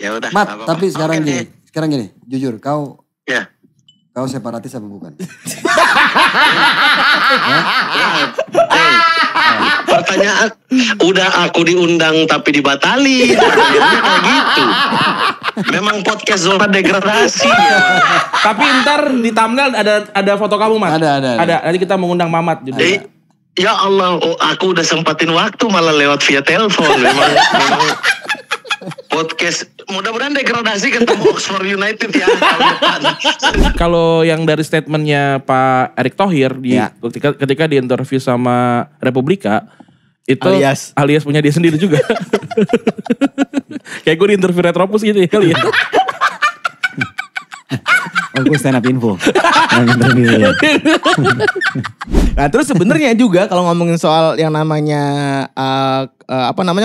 Ya udah. Mat, tapi sekarang gini, jujur kau Ya. Kau separatis apa bukan? Pertanyaan, udah aku diundang tapi dibatali. Akhirnya kayak gitu. Memang podcast zona degradasi. Ya. Tapi ntar di thumbnail ada foto kamu, Mat. Ada. Nanti kita mengundang Mamat juga. Ya Allah, aku udah sempatin waktu malah lewat via telepon. Memang podcast mudah-mudahan degradasi ketemu Oxford United ya. Kalau yang dari statementnya Pak Erick Thohir ketika di interview sama Republika itu alias punya dia sendiri juga. Kayak gue di interview Retropus gitu ya kali ya. Oh, gue stand up info. Nah terus sebenarnya juga kalau ngomongin soal yang namanya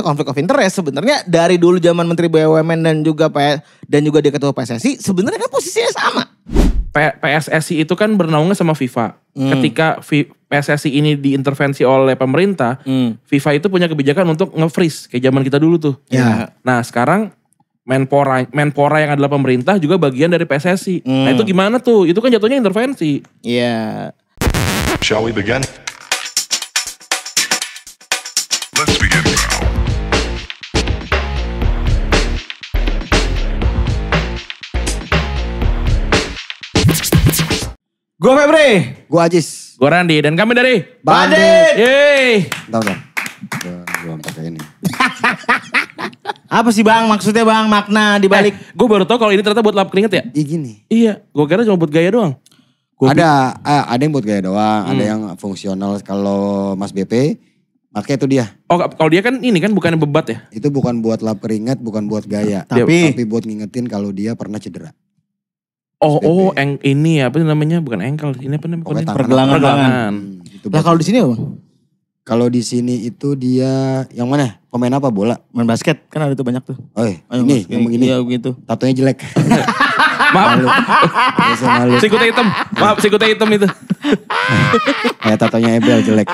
konflik of interest, sebenarnya dari dulu zaman Menteri BUMN dan juga dia ketua PSSI sebenarnya kan posisinya sama. PSSI itu kan bernaungnya sama FIFA. Ketika PSSI ini diintervensi oleh pemerintah, FIFA itu punya kebijakan untuk nge-freeze kayak zaman kita dulu tuh. Ya. Nah sekarang Menpora yang adalah pemerintah juga bagian dari PSSI. Nah itu gimana tuh? Itu kan jatuhnya intervensi. Iya. Shall we begin? Let's begin now. Gue Febri. Gue Ajis. Gue Randi dan kami dari Bandit. Yeay. Bentar. Gue pakai ini. Apa sih bang maksudnya bang makna dibalik? Gue baru tau kalau ini ternyata buat lap keringet ya. Gini. Iya, gue kira cuma buat gaya doang. Ada yang buat gaya doang, ada yang fungsional. Kalau Mas BP, makanya itu dia. Oh, kalau dia kan ini kan bukannya bebat ya? Itu bukan buat lap keringat, bukan buat gaya. Tapi buat ngingetin kalau dia pernah cedera. Ini apa namanya? Bukan engkel, ini apa namanya? Pergelangan. Nah kalau di sini apa? Kalau di sini itu dia yang mana? Pemain apa? Bola? Main basket kan ada tuh banyak tuh. Oh ini, yang begini. Iya begitu. Tatonya jelek. Maaf. Malu. Sikutnya hitam. Maaf, sikutnya hitam itu. Kayak tatonya Ebel jelek.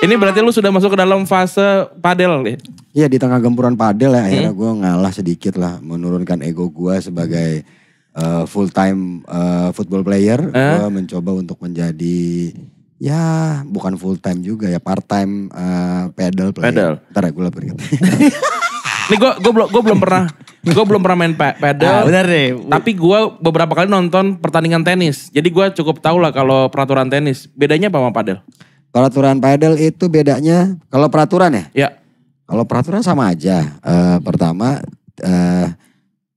Ini berarti lu sudah masuk ke dalam fase padel ya? Iya, di tengah gempuran padel ya akhirnya gue ngalah sedikit lah. Menurunkan ego gue sebagai full time football player. Gue mencoba untuk menjadi bukan full time juga ya, part time paddle player. Ntar ya gue lapor gitu. Nih gue belum pernah main paddle. Bener deh. Tapi gue beberapa kali nonton pertandingan tenis. Jadi gue cukup tahu lah kalau peraturan tenis. Bedanya apa sama paddle? Peraturan paddle itu bedanya, kalau peraturan ya? Ya. Kalau peraturan sama aja. Pertama,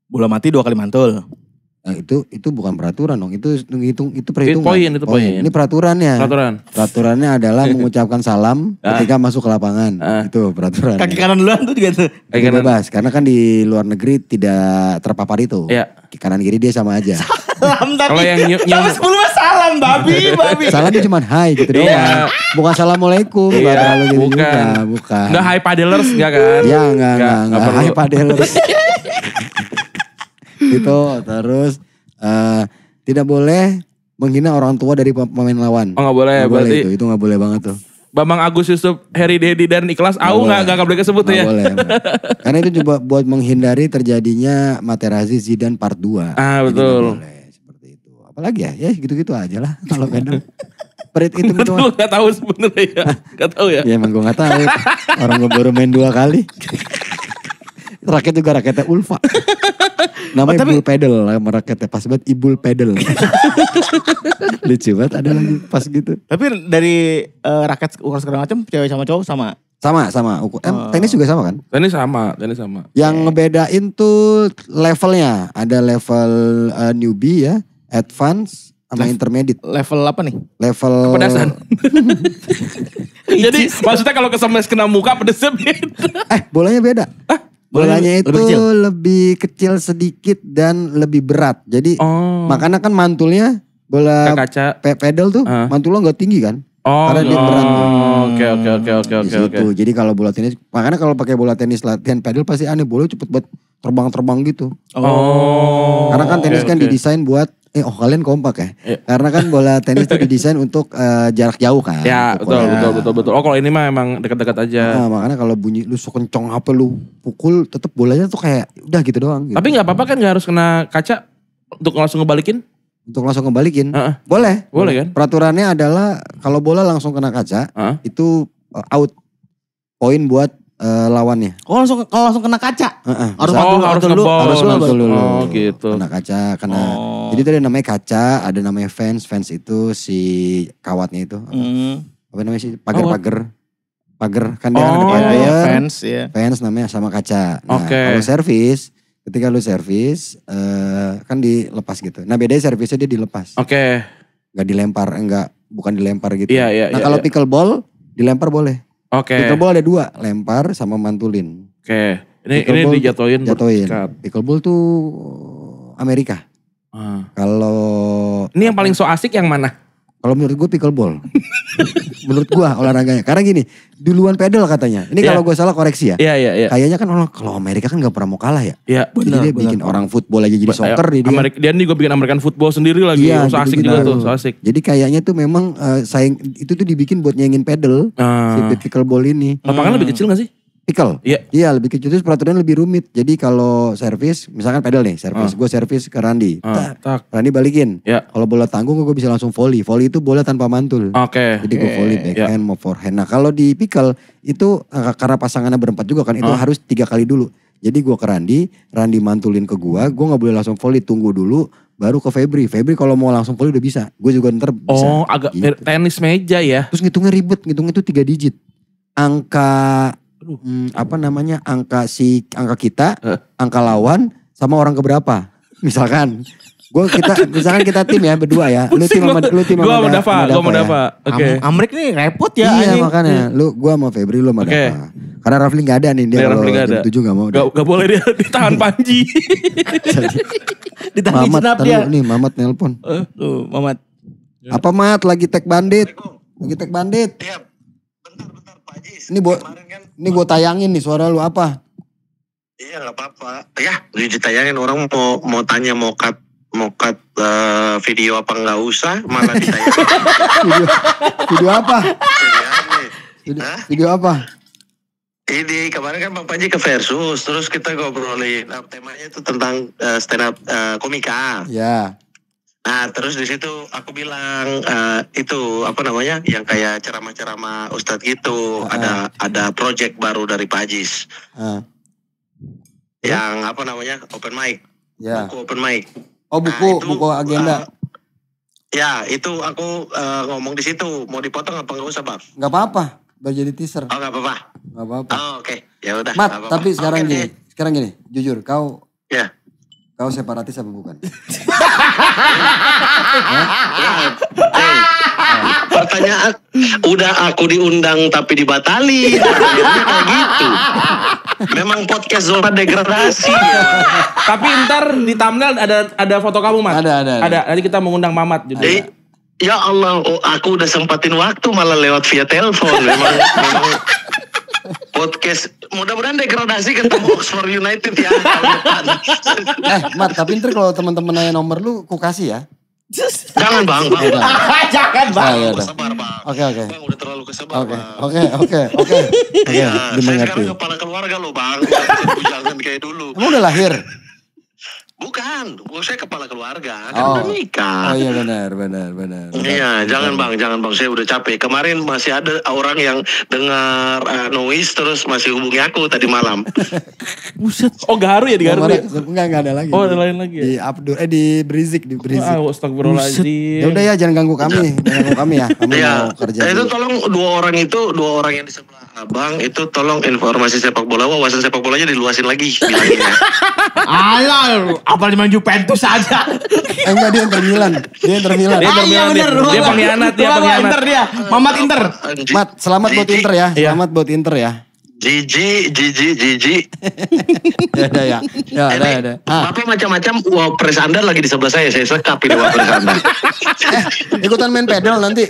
bola mati 2 kali mantul. Itu bukan peraturan dong, itu perhitungan. Itu poin. Ini peraturannya. Peraturannya adalah mengucapkan salam ketika masuk ke lapangan. Itu peraturan. Kaki kanan duluan tuh juga tuh. Kaki bebas, karena kan di luar negeri tidak terpapar itu. Iya. Kanan kiri dia sama aja. Salam tapi. Kalau yang sampai 10 mah salam babi. Salamnya cuma hai gitu doang. Iya. Bukan assalamualaikum. Gak terlalu gitu bukan. juga. Bukan. Enggak high paddlers enggak kan? Ya enggak perlu. hai paddlers. Gitu, terus tidak boleh menghina orang tua dari pemain lawan. Oh gak boleh, berarti itu gak boleh banget tuh. Bambang Agus Yusuf, Harry Dedi dan Ikhlas Au gak boleh kesebut ya? Gak boleh. Karena itu coba buat menghindari terjadinya Materazzi Zidane part 2. Betul. Gak boleh seperti itu. Apalagi ya gitu-gitu aja lah kalau pedal. Perit itu betul. Lu gak tahu sebenarnya ya? Gak tahu ya? Ya emang gue gak tahu. Orang gue baru main 2 kali. Raket juga raketnya Ulfa. Namanya Ibul Pedal, nama raketnya pas banget Ibul Pedal. Lucu banget ada lagi pas gitu. Tapi dari raket ukuran segala macam cewek sama cowok sama? Sama. Tenis juga sama kan? Tenis sama. Yang ngebedain tuh levelnya. Ada level newbie ya, advance sama intermediate. Level apa nih? Level kepedasan. Jadi maksudnya kalau kesemes kena muka pedesnya beda. Bolanya beda. Bolanya itu lebih kecil sedikit dan lebih berat. Jadi makanya kan mantulnya bola kaca pedal tuh mantulnya nggak tinggi kan? Karena dia berat. Oke. Jadi kalau bola tenis, makanya kalau pakai bola tenis latihan pedal pasti aneh, bola cepet banget terbang-terbang gitu. Oh. Karena kan tenis kan oke. didesain buat kalian kompak ya. Iya. Karena kan bola tenis itu didesain untuk jarak jauh kan. Ya pukulnya. betul. Oh kalau ini mah emang dekat-dekat aja. Nah, makanya kalau bunyi lu sekencang apa lu pukul tetap bolanya tuh kayak udah gitu doang gitu. Tapi nggak apa-apa kan nggak harus kena kaca untuk langsung ngebalikin? Untuk langsung kembalikin. Heeh. Boleh. Boleh kan? Peraturannya adalah kalau bola langsung kena kaca Heeh. itu out. Poin buat lawannya. Oh kalau langsung kena kaca. Heeh. Harus Bisa- harus dulu. ngebol. harus mantul dulu. Oh gitu. Kena kaca, kena. Oh. Jadi itu ada namanya kaca, ada namanya fence. Fence itu si kawatnya itu. Apa namanya sih? Pagar-pagar. Pagar kan dia kan ada Oh, pagar. Iya, fans ya. Fence namanya sama kaca. Nah, Oke. kalau servis, ketika lu servis kan dilepas gitu. Nah, bedanya servisnya dia dilepas. Oke. Nggak dilempar, bukan dilempar gitu. Iya. Nah, kalau pickleball dilempar boleh. Oke. Pickleball ada 2, lempar sama mantulin. Oke. Ini Pickleball dijatuhin. Jatuhin. berdekat. Pickleball tuh Amerika. Ah. Kalau Ini yang paling so asik yang mana? Kalau menurut gue pickleball. Menurut gue olahraganya. Karena gini, duluan pedal katanya. Ini Iya. kalau gue salah koreksi ya. Iya. Kayaknya kan kalau Amerika kan gak pernah mau kalah ya. Iya. Jadi dia bikin orang football aja jadi soccer dia. Dia juga bikin American football sendiri lagi. Iya, so asik dibikin juga baru. tuh, so asik. Jadi kayaknya tuh memang itu tuh dibikin buat nyenengin pedal Ah. si pickleball ini. Lapangan lebih kecil gak sih? Pickle. Iya. Iya, lebih kecil, terus peraturan lebih rumit. Jadi kalau servis, misalkan pedal nih, servis, gue servis ke Randi. Tak. Randi balikin. Ya. Kalau bola tanggung gue bisa langsung volley. Volley itu bola tanpa mantul. Oke. Jadi gue volley backhand mau forehand. Nah kalau di pickle itu karena pasangannya berempat juga kan, itu harus 3 kali dulu. Jadi gue ke Randi mantulin ke gue gak boleh langsung volley, tunggu dulu. Baru ke Febri kalau mau langsung volley udah bisa. Gue juga ntar bisa. Oh, agak Gitu. tenis meja ya. Terus ngitungnya ribet, ngitungnya itu 3 digit. Angka angka kita, angka lawan sama orang keberapa. Misalkan misalkan kita tim ya berdua ya. Lu tim sama Gua mau Dava. Oke. Amrik nih repot ya. Iya anjing. makanya gua sama Febri lu sama Oke. Dava. Karena Rafli gak ada nih dia Iya, kalau Rafli nggak ada. jam 7 gak mau. Gak boleh dia ditahan Panji. Ditahan Mamat senap taruh dia. nih Mamat nelpon. Tuh, Mamat. Apa Mat lagi tag bandit? Lagi tag bandit. Iya, bentar Pak Jis. Ini Kemarin kan, ini gua tayangin nih suara lu apa? iya nggak apa-apa. Ya, ditayangin orang mau tanya mau cut video apa nggak usah, malah ditayangin. Video apa? Hah? Video apa? Ini kemarin kan Bang Panji ke Versus, terus kita ngobrolin temanya itu tentang stand up komika. Ya. Nah terus di situ aku bilang itu apa namanya yang kayak ceramah-ceramah Ustadz gitu, ada project baru dari Pak Ajis yang apa namanya open mic, Ya. buku open mic. Oh Nah, itu, buku agenda. Ya itu aku ngomong di situ mau dipotong apa nggak usah Bang? Gak apa-apa. Biar jadi teaser. Oh nggak apa-apa. Gak apa-apa. Oh, oke ya udah. Mat, nggak apa-apa. tapi sekarang Oke, gini, jujur, kau Ya. separatis apa bukan? Pertanyaan udah aku diundang tapi dibatalin. Akhirnya kayak gitu. Memang podcast zona degradasi ya. Tapi ntar di thumbnail ada foto kamu, Mat. Ada. Nanti kita mengundang Mamat judulnya. Ya Allah, aku udah sempatin waktu malah lewat via telepon. Memang podcast mudah-mudahan degradasi ketemu Oxford United ya tahun depan. Mat, tapi ntar kalau teman-teman nanya nomor lu, ku kasih ya. Jangan bang. Jangan bang. Ya udah. Kesebar bang. Oke. Bang udah terlalu kesebar bang. Oke. Iya, saya Dimengerti. sekarang kepala keluarga loh bang. Jangan kayak dulu. Kamu udah lahir? Bukan, saya kepala keluarga, kan udah nikah. Oh iya benar. Iya, jangan bang, saya udah capek. Kemarin masih ada orang yang dengar noise terus masih hubungi aku tadi malam. Buset. Oh Garu ya di Garu ya? Enggak ada lagi. Oh ada lain lagi ya? Di Abdur, di Brizik. Astagfirullahaladzim. Ya udah ya, jangan ganggu kami ya. Kami Iya, mau kerja itu dulu. tolong dua orang yang di sebelah abang itu tolong informasi sepak bola, wawasan sepak bolanya diluasin lagi. Bilangin ya. Alah, apa cuma Juventus aja. Enggak, dia Inter Milan. Dia Inter Milan, dia pengkhianat, dia pengkhianat. Inter dia. Mamat Inter. Mat, selamat buat Jiji. Inter ya. Iya. Selamat buat Inter ya. Jiji. Ya ada. Bapak macam-macam wapres Anda lagi di sebelah saya sekap ini wapres Anda. Ikutan main pedal nanti.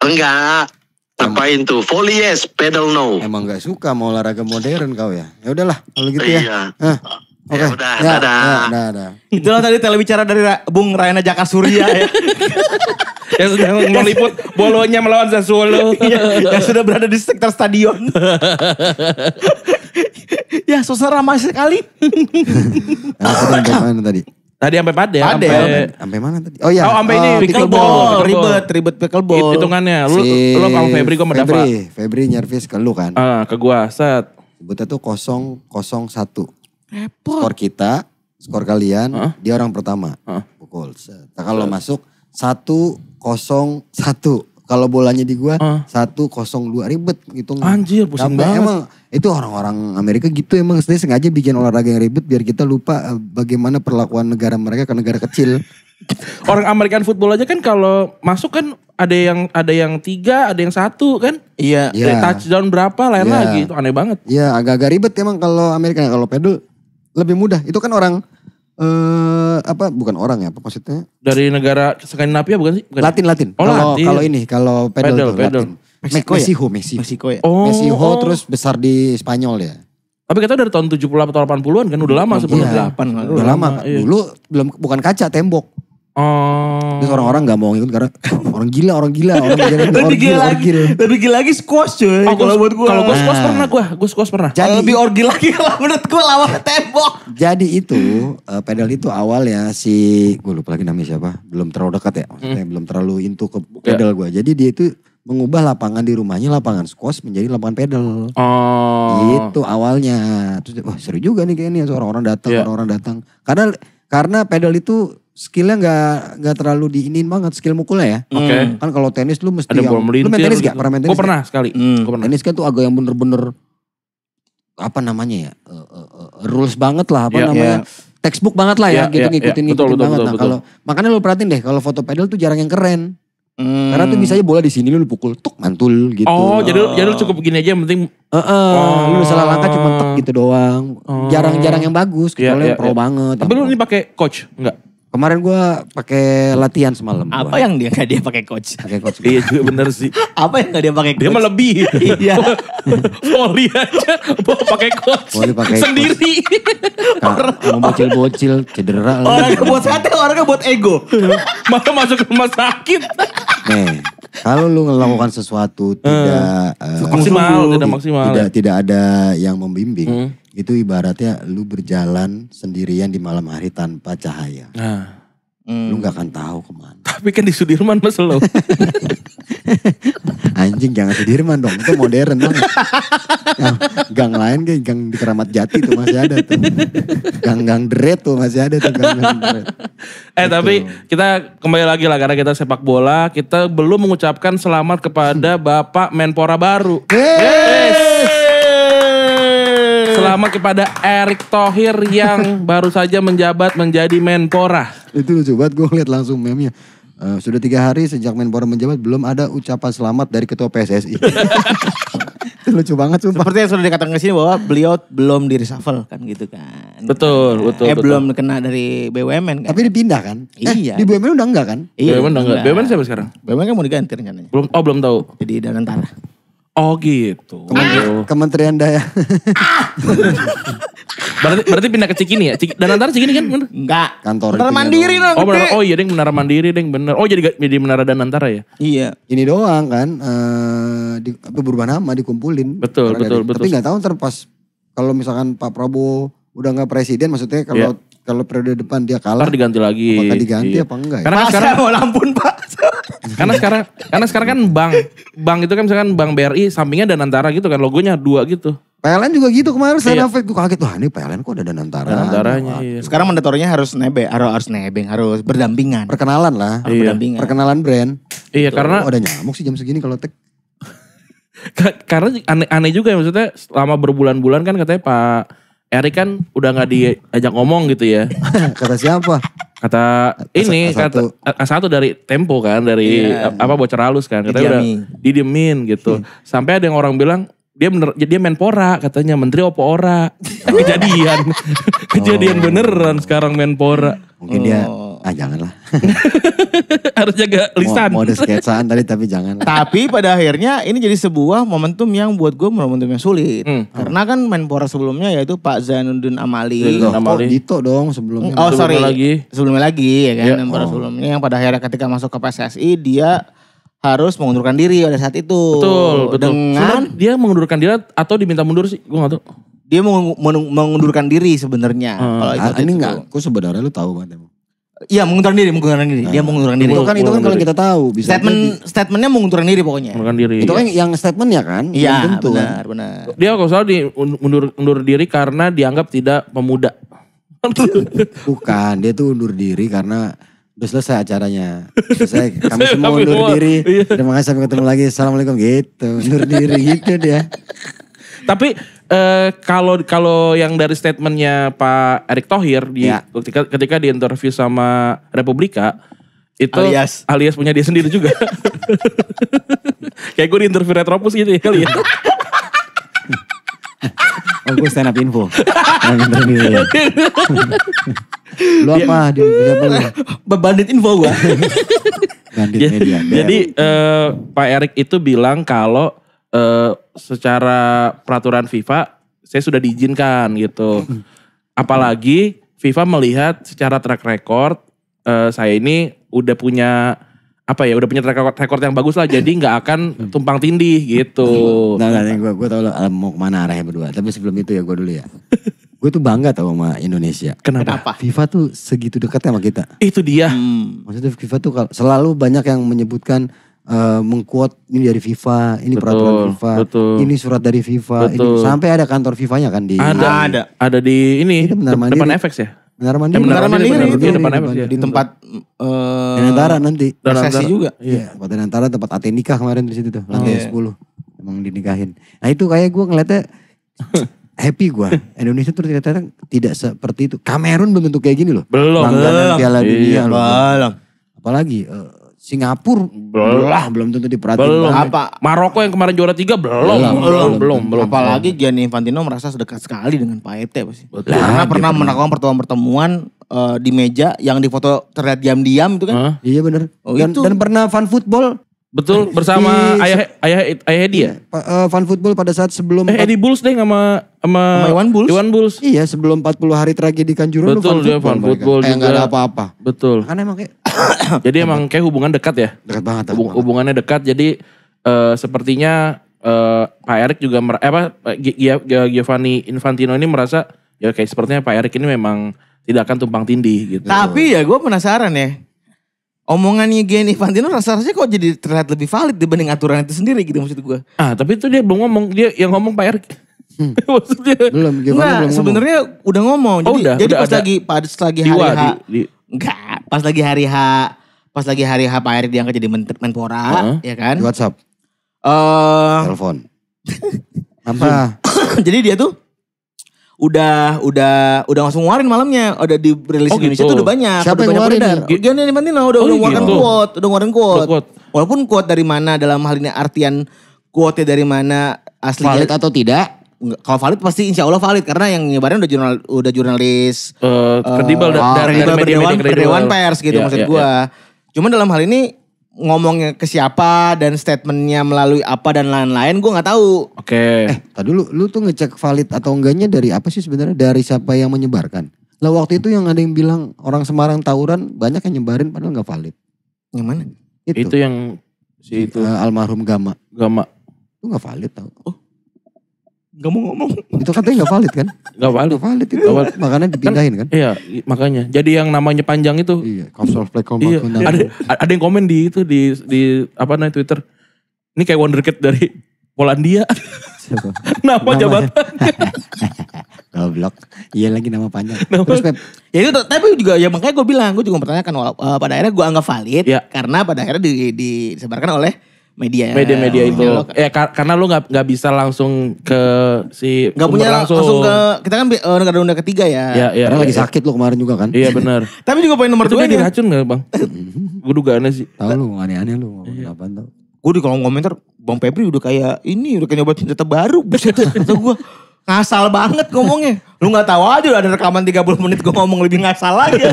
Enggak. Ngapain tuh? Volley yes, pedal no. Emang gak suka mau olahraga modern kau ya? Ya udahlah kalau gitu ya. Iya. Oke. Ya udah, dadah. Itulah tadi telebicara dari Bung Rayana Jaka Surya ya. Yang sudah meliput Bolonya melawan Sassuolo. Yang sudah berada di sekitar stadion. Ya suasana ramai sekali. Nah, sampai mana tadi? Tadi sampai padel. Sampai mana tadi? Oh iya. Oh, sampai ini Pickleball. pickleball. Ribet pickleball. Hitungannya. Lu sama Febri gue sama Dava. Febri nyervis ke lu kan. Ke gua, set. Sebutnya tuh 0-0-1. Repot. Skor kita, skor kalian, dia orang pertama. Pukul. Set. Nah, kalau masuk 1-0-1. Kalau bolanya di gua 1-0-2 ribet gitu. Anjir, pusing banget. Emang itu orang-orang Amerika gitu emang sengaja bikin olahraga yang ribet biar kita lupa bagaimana perlakuan negara mereka ke negara kecil. Orang American football aja kan kalau masuk kan ada yang 3, ada yang 1 kan? Iya. Iya. Touchdown berapa lain lagi, itu aneh banget. Iya, agak-agak ribet emang kalau Amerika. Kalau pedal lebih mudah. Itu kan orang bukan orang ya, apa maksudnya? Dari negara Skandinavia bukan sih? Bukan. Latin. Oh, Latin. Kalau ini, kalau pedal. Pedal. Meksiko ya? Meksiko ya. Meksiko terus besar di Spanyol ya. Tapi kita dari tahun 70 atau 80-an kan udah lama sebenarnya. 68 Udah lama. Iya. Dulu bukan kaca, tembok. Oh. Terus orang-orang gak mau ngikut karena orang gila. Lebih gila lagi squash cuy. Kalau buat gue. Kalau gue squash pernah. Jadi lebih orgi lagi kalau menurut gue lawan tembok. Jadi itu pedal itu awalnya si gue lupa lagi namanya siapa, belum terlalu dekat ya, maksudnya belum terlalu into ke pedal gue. Jadi dia itu mengubah lapangan di rumahnya lapangan squash menjadi lapangan pedal. Oh. Gitu awalnya. Terus wah seru juga nih kayaknya orang-orang datang. Karena pedal itu skillnya nggak terlalu diinin banget skill mukulnya ya. Oke. Kan kalau tenis lu mesti Ada bola melintir. lu main tenis gak? Gitu. Pernah main tenis? Gue pernah sekali. Gue pernah. Tenis kan tuh agak yang bener-bener apa namanya ya? Rules banget lah namanya. Textbook banget lah ya gitu ngikutin banget. Nah, kalau makanya lu perhatiin deh kalau foto pedal tuh jarang yang keren. Karena tuh bisa aja bola di sini lu pukul tuk mantul gitu. Oh, jadi lu cukup begini aja yang penting lu salah langkah cuma tek gitu doang. Jarang-jarang yang bagus, kecuali yang pro banget. Tapi lu ini pakai coach enggak? Kemarin gua pakai latihan semalam. Apa yang dia pakai coach? Pakai coach. Iya juga bener sih. Apa yang dia pakai coach? Dia mah lebih. Iya. Volley aja pakai coach. Volley pakai sendiri. Mau bocil-bocil cedera. Orangnya buat sate, orangnya buat ego. Malah masuk rumah sakit. Nih, kalau lu melakukan sesuatu tidak maksimal. Tidak ada yang membimbing. Itu ibaratnya lu berjalan sendirian di malam hari tanpa cahaya. Nah. Lu gak akan tahu kemana. Tapi kan di Sudirman mas lo. Anjing jangan Sudirman dong, itu modern banget. Gang lain kayak gang di Keramat Jati tuh masih ada tuh. Gang-gang Deret tuh masih ada tuh gang-gang Deret. Tapi kita kembali lagi lah karena kita sepak bola. Kita belum mengucapkan selamat kepada Bapak Menpora baru. Selamat kepada Erick Thohir yang baru saja menjabat menjadi Menpora. Itu lucu banget, gue ngeliat langsung meme-nya. Sudah 3 hari sejak Menpora menjabat belum ada ucapan selamat dari Ketua PSSI. Itu lucu banget sumpah. Seperti yang sudah dikatakan di sini bahwa beliau belum di reshuffle kan gitu kan. Betul. Belum kena dari BUMN kan. Tapi dipindah kan? Iya. Di BUMN udah enggak kan? Iya, BUMN udah enggak. BUMN siapa sekarang? BUMN kan mau diganti rencananya. Belum tahu. Jadi Danantara. Oh gitu. Kementerian Daya. Berarti pindah ke Cikini ya? Danantara Cikini kan? Bener? Enggak. Kantor Menara itu Mandiri ya, dong. Oh iya deng Menara Mandiri deng bener. Oh jadi Menara Danantara ya? Iya. Ini doang kan berubah nama dikumpulin. Betul. Tapi nggak tahu ntar pas kalau misalkan Pak Prabowo udah nggak presiden, maksudnya kalau periode depan dia kalah, ntar diganti lagi. Apakah diganti apa enggak ya? Karena sekarang mau ampun Pak. karena sekarang kan bank itu kan misalkan Bank BRI sampingnya Danantara gitu kan, logonya 2 gitu. PLN juga gitu kemarin saya gue kaget, wah ini PLN kok ada Danantaranya. Iya. Sekarang mandatornya harus harus berdampingan. Perkenalan lah. Berdampingan. Perkenalan brand. Iya karena ada nyamuk sih jam segini kalau tek. Karena aneh juga ya, maksudnya selama berbulan-bulan kan katanya Pak Erick kan udah gak diajak ngomong gitu ya. Kata siapa? Kata satu dari Tempo kan, dari bocor halus kan, katanya udah didiemin gitu. Sampai ada yang orang bilang dia Menpora, katanya Menteri opo ora. Kejadian beneran sekarang Menpora. Mungkin dia Janganlah. Harus jaga lisan. Mau ada sketsaan tadi tapi jangan. Tapi pada akhirnya ini jadi sebuah momentum yang buat gue momentum yang sulit. Karena kan Menpora sebelumnya yaitu Pak Zainuddin Amali. Dito dong sebelumnya. Sebelumnya lagi ya kan. Menpora sebelumnya yang pada akhirnya ketika masuk ke PSSI dia harus mengundurkan diri pada saat itu. Betul. Dengan dia mengundurkan diri atau diminta mundur sih, gue gak tahu. Dia mengundurkan diri sebenarnya. Kalau ini enggak, aku sebenarnya lu tahu banget emang. Iya mengundurkan diri. Dia mengundurkan diri. Itu kan kalau kita tahu bisa statementnya mengundurkan diri pokoknya. Mengundurkan diri. Itu kan yang statementnya kan? Iya benar. Dia kalau salah undur diri karena dianggap tidak pemuda. Bukan, dia tuh undur diri karena udah selesai acaranya. Selesai, kami semua undur diri. Terima kasih sampai ketemu lagi. Assalamualaikum gitu. Undur diri gitu dia. Tapi kalau yang dari statementnya Pak Erick Thohir ketika diinterview sama Republika itu alias punya dia sendiri juga. Kayak gue diinterview Retropus gitu ya kali ya. Gue stand up info. Lu apa? Siapa lu? Bandit info gue. Bandit media. Jadi Pak Erick itu bilang kalau secara peraturan FIFA saya sudah diizinkan gitu. Apalagi FIFA melihat secara track record saya ini udah punya track record yang bagus lah, jadi nggak akan tumpang tindih gitu. Nah, gue tau lo mau kemana arahnya berdua. Tapi sebelum itu ya gue dulu ya. Gue tuh bangga tau sama Indonesia. Kenapa? FIFA tuh segitu dekat sama kita. Itu dia. Maksudnya FIFA tuh selalu banyak yang menyebutkan mengquote ini dari FIFA, ini peraturan FIFA, ini surat dari FIFA, ini sampai ada kantor FIFA-nya kan di ada di ini depan FX ya. Menara Mandiri di tempat Danantara nanti. PSSI juga. Iya, tempat Danantara, tempat Ate nikah kemarin di situ tuh, lantai 10. Emang dinikahin. Nah itu kayak gue ngeliatnya happy gue. Indonesia tuh ternyata tidak seperti itu. Kamerun belum tentu kayak gini loh. Belum. Piala Dunia loh. Belum. Apalagi Singapura belum tentu diperhatiin. Belum. Maroko yang kemarin juara 3 belum. Apalagi Gianni Infantino merasa sedekat sekali dengan Pak ET pasti. Karena pernah melakukan pertemuan di meja yang difoto terlihat diam-diam itu kan. Iya benar. Dan pernah fan football. Betul, bersama ayah Edi ya? Fan football pada saat sebelum Edi Bulls deh sama Iwan Bulls. Iya, sebelum 40 hari tragedi Kanjuruhan. Betul, dia fan football juga. Enggak ada apa-apa. Betul. Kan emang kayak jadi emang kayak hubungan dekat ya? Dekat banget. Hubungannya dekat, jadi sepertinya Pak Erick juga Giovanni Infantino ini merasa ya kayak sepertinya Pak Erick ini memang tidak akan tumpang tindih gitu. Tapi ya gue penasaran ya. Omongannya Gianni Infantino rasanya kok jadi terlihat lebih valid dibanding aturan itu sendiri gitu maksud gue. Tapi itu dia belum ngomong, dia yang ngomong Pak Erick. Maksudnya belum sebenarnya udah ngomong. Jadi pas lagi hari H Pak Erick diangkat jadi Menpora, ya kan? Di WhatsApp. Telepon. Apa? Jadi dia tuh udah langsung ngeluarin malamnya, udah di rilis Indonesia tuh udah banyak. Siapa yang ngeluarin? Gianni Infantino udah ngeluarin quote. Walaupun quote dari mana dalam hal ini artian quote dari mana aslinya valid atau tidak? Kalau valid pasti insya Allah valid karena yang nyebarin udah jurnalis kredibel dari Dewan Pers gitu maksud gua. Cuman dalam hal ini ngomongnya ke siapa dan statementnya melalui apa dan lain-lain gue nggak tahu. Oke. Tadi lu tuh ngecek valid atau enggaknya dari apa sih sebenarnya? Dari siapa yang menyebarkan? Lah waktu itu yang ada yang bilang orang Semarang tawuran banyak yang nyebarin padahal nggak valid. Yang mana? Itu yang itu almarhum Gama. Itu nggak valid tau. Gak mau ngomong. Itu katanya gak valid kan? Gak valid itu. Makanya dipindahin kan? Iya, makanya. Jadi yang namanya panjang itu. Iya, Council of Black Combat. Ada yang komen di itu di apa namanya Twitter. Ini kayak wonderkid dari Polandia. Siapa? Nama jabatan. Goblok. Iya lagi nama panjang. Terus Pep. Ya itu tapi juga ya makanya gue bilang, gue juga mempertanyakan pada akhirnya gue anggap valid karena pada akhirnya disebarkan oleh media itu karena lu nggak bisa langsung ke si nggak punya langsung ke kita kan negara ketiga ya karena lagi sakit lu kemarin juga kan. Iya benar. Tapi juga poin nomor 2 itu diracun nggak bang? Gue dugaannya sih. Tahu lu aneh-aneh lu apaan tau? Gue di kolom komentar Bang Febri udah kayak nyoba senjata baru kata gue ngasal banget ngomongnya. Lu gak tahu aja ada rekaman 30 menit gue ngomong lebih ngasal lagi.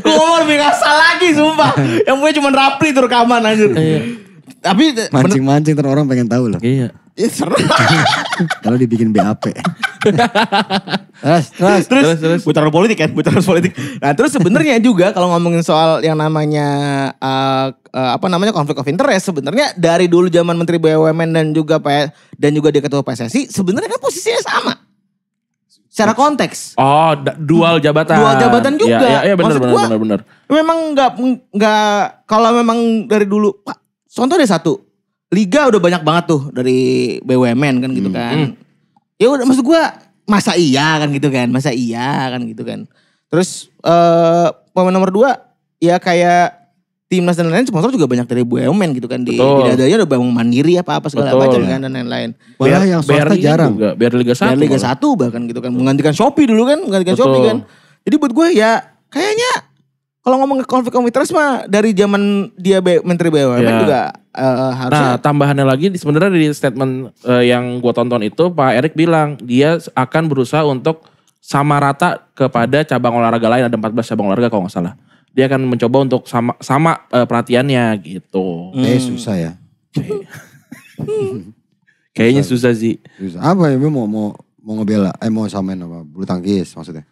Gue ngomong lebih ngasal lagi sumpah. Yang punya cuma Rapli tuh rekaman anjir. Tapi Mancing-mancing terus orang pengen tahu loh. Iya. ya seru. Kalau dibikin BAP. Terus bicara politik kan, bicara politik. Nah terus sebenarnya juga kalau ngomongin soal yang namanya konflik of interest, sebenarnya dari dulu zaman Menteri BUMN dan juga dia ketua PSSI, sebenarnya kan posisinya sama. Secara konteks. Oh, dual jabatan. Dual jabatan juga. Iya benar. Memang nggak kalau memang dari dulu, Pak, contoh deh satu. Liga udah banyak banget tuh dari BUMN kan gitu kan. Ya udah maksud gue masa iya kan gitu kan. Terus pemain nomor 2 ya kayak timnas dan lain-lain sponsor juga banyak dari BUMN gitu kan. Di dadanya udah bangun mandiri apa segala macam kan dan lain-lain. Malah yang swasta jarang. Biar Liga 1. Biar Liga 1 bahkan gitu kan. Menggantikan Shopee dulu kan. Shopee kan. Jadi buat gue ya kayaknya kalau ngomong konflik of interest mah dari zaman dia Menteri BUMN juga harusnya. Nah tambahannya lagi sebenarnya di statement yang gue tonton itu Pak Erik bilang dia akan berusaha untuk sama rata kepada cabang olahraga lain. Ada 14 cabang olahraga kalau gak salah. Dia akan mencoba untuk sama perhatiannya gitu. Susah ya. Kayaknya susah sih. Susah. Apa ya mau ngebela? Mau samain apa? Bulu tangkis maksudnya?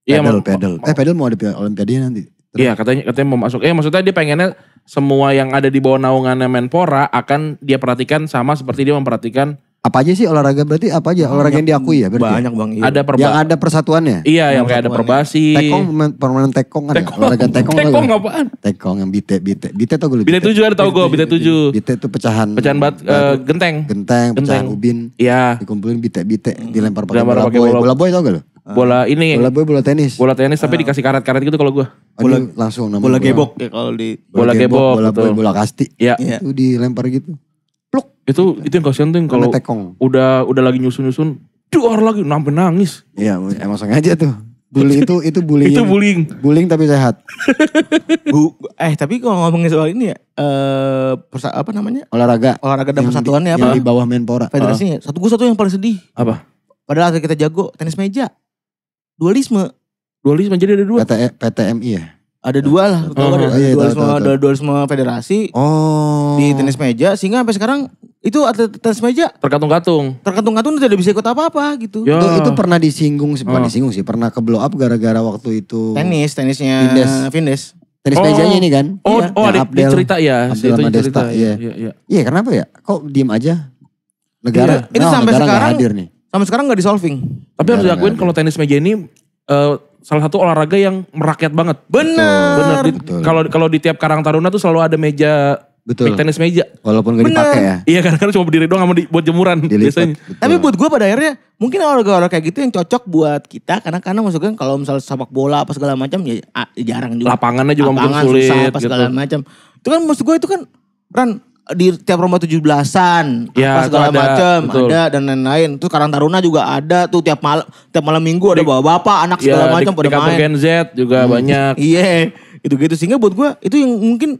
Iya, pedal. Pedal mau ada Olimpiade nanti. Iya katanya mau masuk. Maksudnya dia pengennya semua yang ada di bawah naungannya Menpora akan dia perhatikan sama seperti dia memperhatikan. Apa aja sih olahraga berarti apa aja? Olahraga yang diakui ya berarti? Banyak bang. Iya. Yang ada persatuannya? Iya yang kayak ada perbasi. Permainan tekong ada. Olahraga tekong. Tekong apaan? Tekong yang bite. Bite tau gue. Bite 7 ada tau gue. Bite 7. Bite itu pecahan genteng. Pecahan ubin. Iya. Dikumpulin bite. Dilempar pakai bola boy. Bola boy tau gak lo? Bola ini. Bola boy, bola tenis. Bola tenis tapi dikasih karet-karet gitu kalau gue. Bola langsung namanya. Bola gebok ya kalau di. Bola gebok. Bola boy, bola kasti. Iya. Itu dilempar gitu. Pluk. Itu yang kasihan tuh kalau udah lagi nyusun duar lagi sampai nangis. Iya, emang sengaja tuh. Bully itu bullying. Itu bullying. Bullying tapi sehat. Tapi kalau ngomongin soal ini ya olahraga dan persatuan ya apa? Yang di bawah Menpora. Federasinya. Satu yang paling sedih. Apa? Padahal atlet kita jago tenis meja. Dualisme jadi ada 2. PTMI ya? Ada 2 lah. Ada dualisme federasi di tenis meja. Sehingga sampai sekarang itu atlet tenis meja terkatung-katung tidak bisa ikut apa-apa gitu. Ya. Itu pernah disinggung sih. Pernah ke blow up gara-gara waktu itu. Tenisnya Vindes. Tenis mejanya ini kan. Ada cerita ya. Abdel Madesta. Iya kenapa ya? Kok diem aja? Negara. Itu sampai sekarang hadir nih. Sampai sekarang gak disolving. Tapi harus diakuin kalau tenis meja ini salah satu olahraga yang merakyat banget. Bener. Kalau di tiap Karang Taruna tuh selalu ada meja. Betul. Tenis meja. Walaupun gak dipakai ya. Iya kadang-kadang cuma berdiri doang sama buat jemuran. Biasanya. Tapi buat gue pada akhirnya mungkin olahraga kayak gitu yang cocok buat kita. Karena maksudnya kalau misalnya sepak bola apa segala macam ya jarang juga. Lapangannya juga mungkin sulit. Susah apa segala macam. Itu kan maksud gue itu kan di tiap lomba 17-an ya, apa segala macam ada dan lain-lain. Terus Karang Taruna juga ada tuh tiap malam minggu ada bapak-bapak anak segala macam pada main. Di Gen Z juga banyak. Iya, gitu-gitu sehingga buat gue itu yang mungkin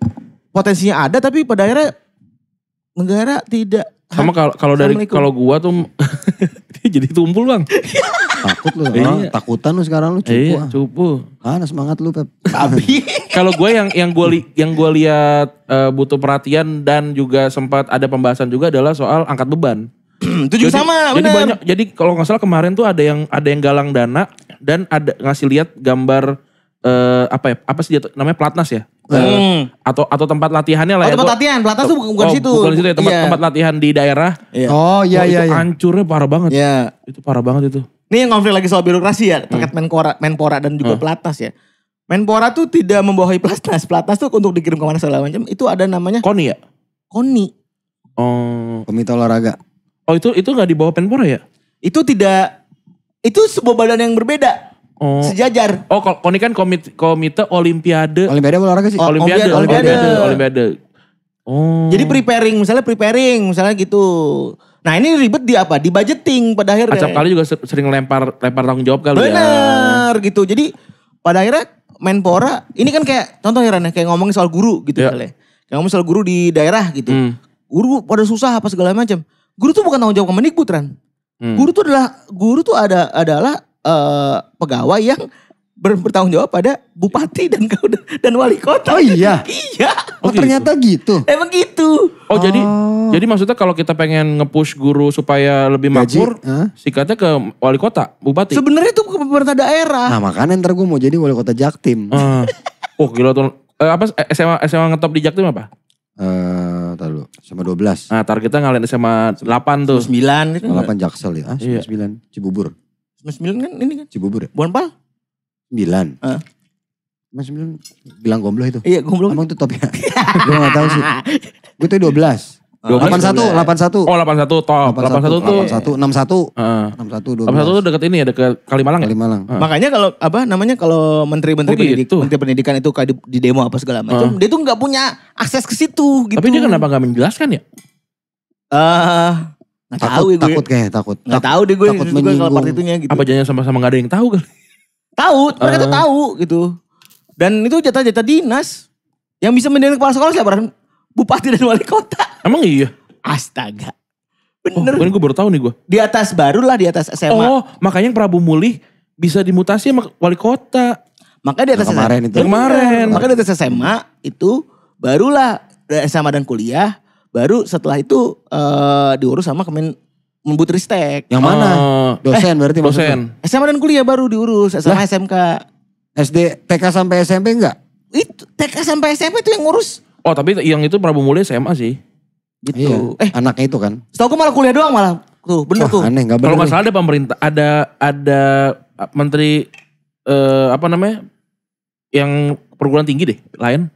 potensinya ada tapi pada akhirnya negara tidak. Sama kalau gua tuh jadi tumpul bang. Takut lu, takutan lu sekarang lu cupu. Iya, cupu. Semangat lu Pep. Tapi kalau gue yang gue lihat butuh perhatian dan juga sempat ada pembahasan juga adalah soal angkat beban. Itu juga sama, jadi bener. banyak. Jadi kalau nggak salah kemarin tuh ada yang galang dana dan ada ngasih lihat gambar apa sih namanya pelatnas ya? Atau tempat latihannya lah. Tempat latihan, pelatnas tuh bukan situ. Bukan situ ya, tempat latihan di daerah. Iya. Itu hancurnya parah banget. Iya. Itu parah banget itu. Ini yang konflik lagi soal birokrasi ya, terkait Menpora dan juga pelatnas ya. Menpora tuh tidak membawahi pelatnas. Pelatnas tuh untuk dikirim kemana segala macam. Itu ada namanya KONI ya? KONI. Oh. Komite olahraga. Oh itu gak di bawah Menpora ya? Itu tidak. Itu sebuah badan yang berbeda. Oh. Sejajar. Oh KONI kan komite Olimpiade. Olimpiade olahraga sih. Olimpiade. Oh. Jadi preparing misalnya gitu. Nah ini ribet di apa? Di budgeting pada akhirnya. Acap kali juga sering lempar tanggung jawab kali. Bener gitu. Jadi pada akhirnya Menpora ini kan kayak contoh ya Ran, kayak ngomongin soal guru gitu misalnya. Kayak ngomongin soal guru di daerah gitu. Guru pada susah apa segala macam. Guru tuh bukan tanggung jawab Kemendikbud Ran. Guru tuh adalah pegawai yang bertanggung jawab pada bupati dan wali kota. Oh iya? Iya. Oh ternyata gitu. Emang gitu. Oh jadi maksudnya kalau kita pengen nge-push guru supaya lebih Gaji, makmur, sikatnya ke wali kota, bupati. Sebenarnya itu ke pemerintah daerah. Nah makanya ntar gue mau jadi wali kota Jaktim. Oh gila tuh. Apa SMA ngetop di Jaktim apa? Ntar dulu, sama 12. Nah targetnya ngalahin SMA 8 tuh. 9 itu. 8 Jaksel ya. Iya. 9 Cibubur. 9 kan ini kan. Cibubur ya? Bukan pal? 9. Mas 9 bilang gomblo itu. Iya goblok. Abang tuh top ya. Gue gak tahu sih. Gue tuh 12. 81. Oh 81 top. 81 tuh. 61. 81 12. tuh deket ini ya, deket Kalimalang ya? Kalimalang. Makanya kalau menteri-menteri gitu? menteri pendidikan itu kayak di demo apa segala macam, dia tuh nggak punya akses ke situ gitu. Tapi dia kenapa gak menjelaskan ya? Nggak tahu ya gue. Takut kayaknya, takut. Nggak tahu deh gue Takut juga kalau menyinggung. part itunya gitu. Apa jangan sama-sama gak ada yang tahu kan? Tahu, mereka tuh tahu gitu. Dan itu jatah-jatah dinas. Yang bisa menjadi kepala sekolah siapa? Bupati dan wali kota. Emang iya? Astaga. Oh, Bener. gue baru tahu nih gue. Di atas barulah di atas SMA. Oh, makanya yang Prabu Mulih bisa dimutasi sama wali kota. Makanya di atas Yang kemarin SMA. itu. Yang kemarin. Makanya di atas SMA itu barulah dari SMA dan kuliah. Baru setelah itu diurus sama Kemendikbudristek. Yang mana? Dosen berarti Dosen. SMA dan kuliah baru diurus. SMA SMK. SD, TK sampai SMP enggak? Itu TK sampai SMP itu yang ngurus. Oh tapi yang itu Prabu Mulih SMA sih. Gitu. Iya. Anaknya itu kan. Setahu gue malah kuliah doang malah. Tuh bener tuh. Aneh gak Kalau bener. nggak salah ada pemerintah, ada menteri apa namanya yang perguruan tinggi deh, lain.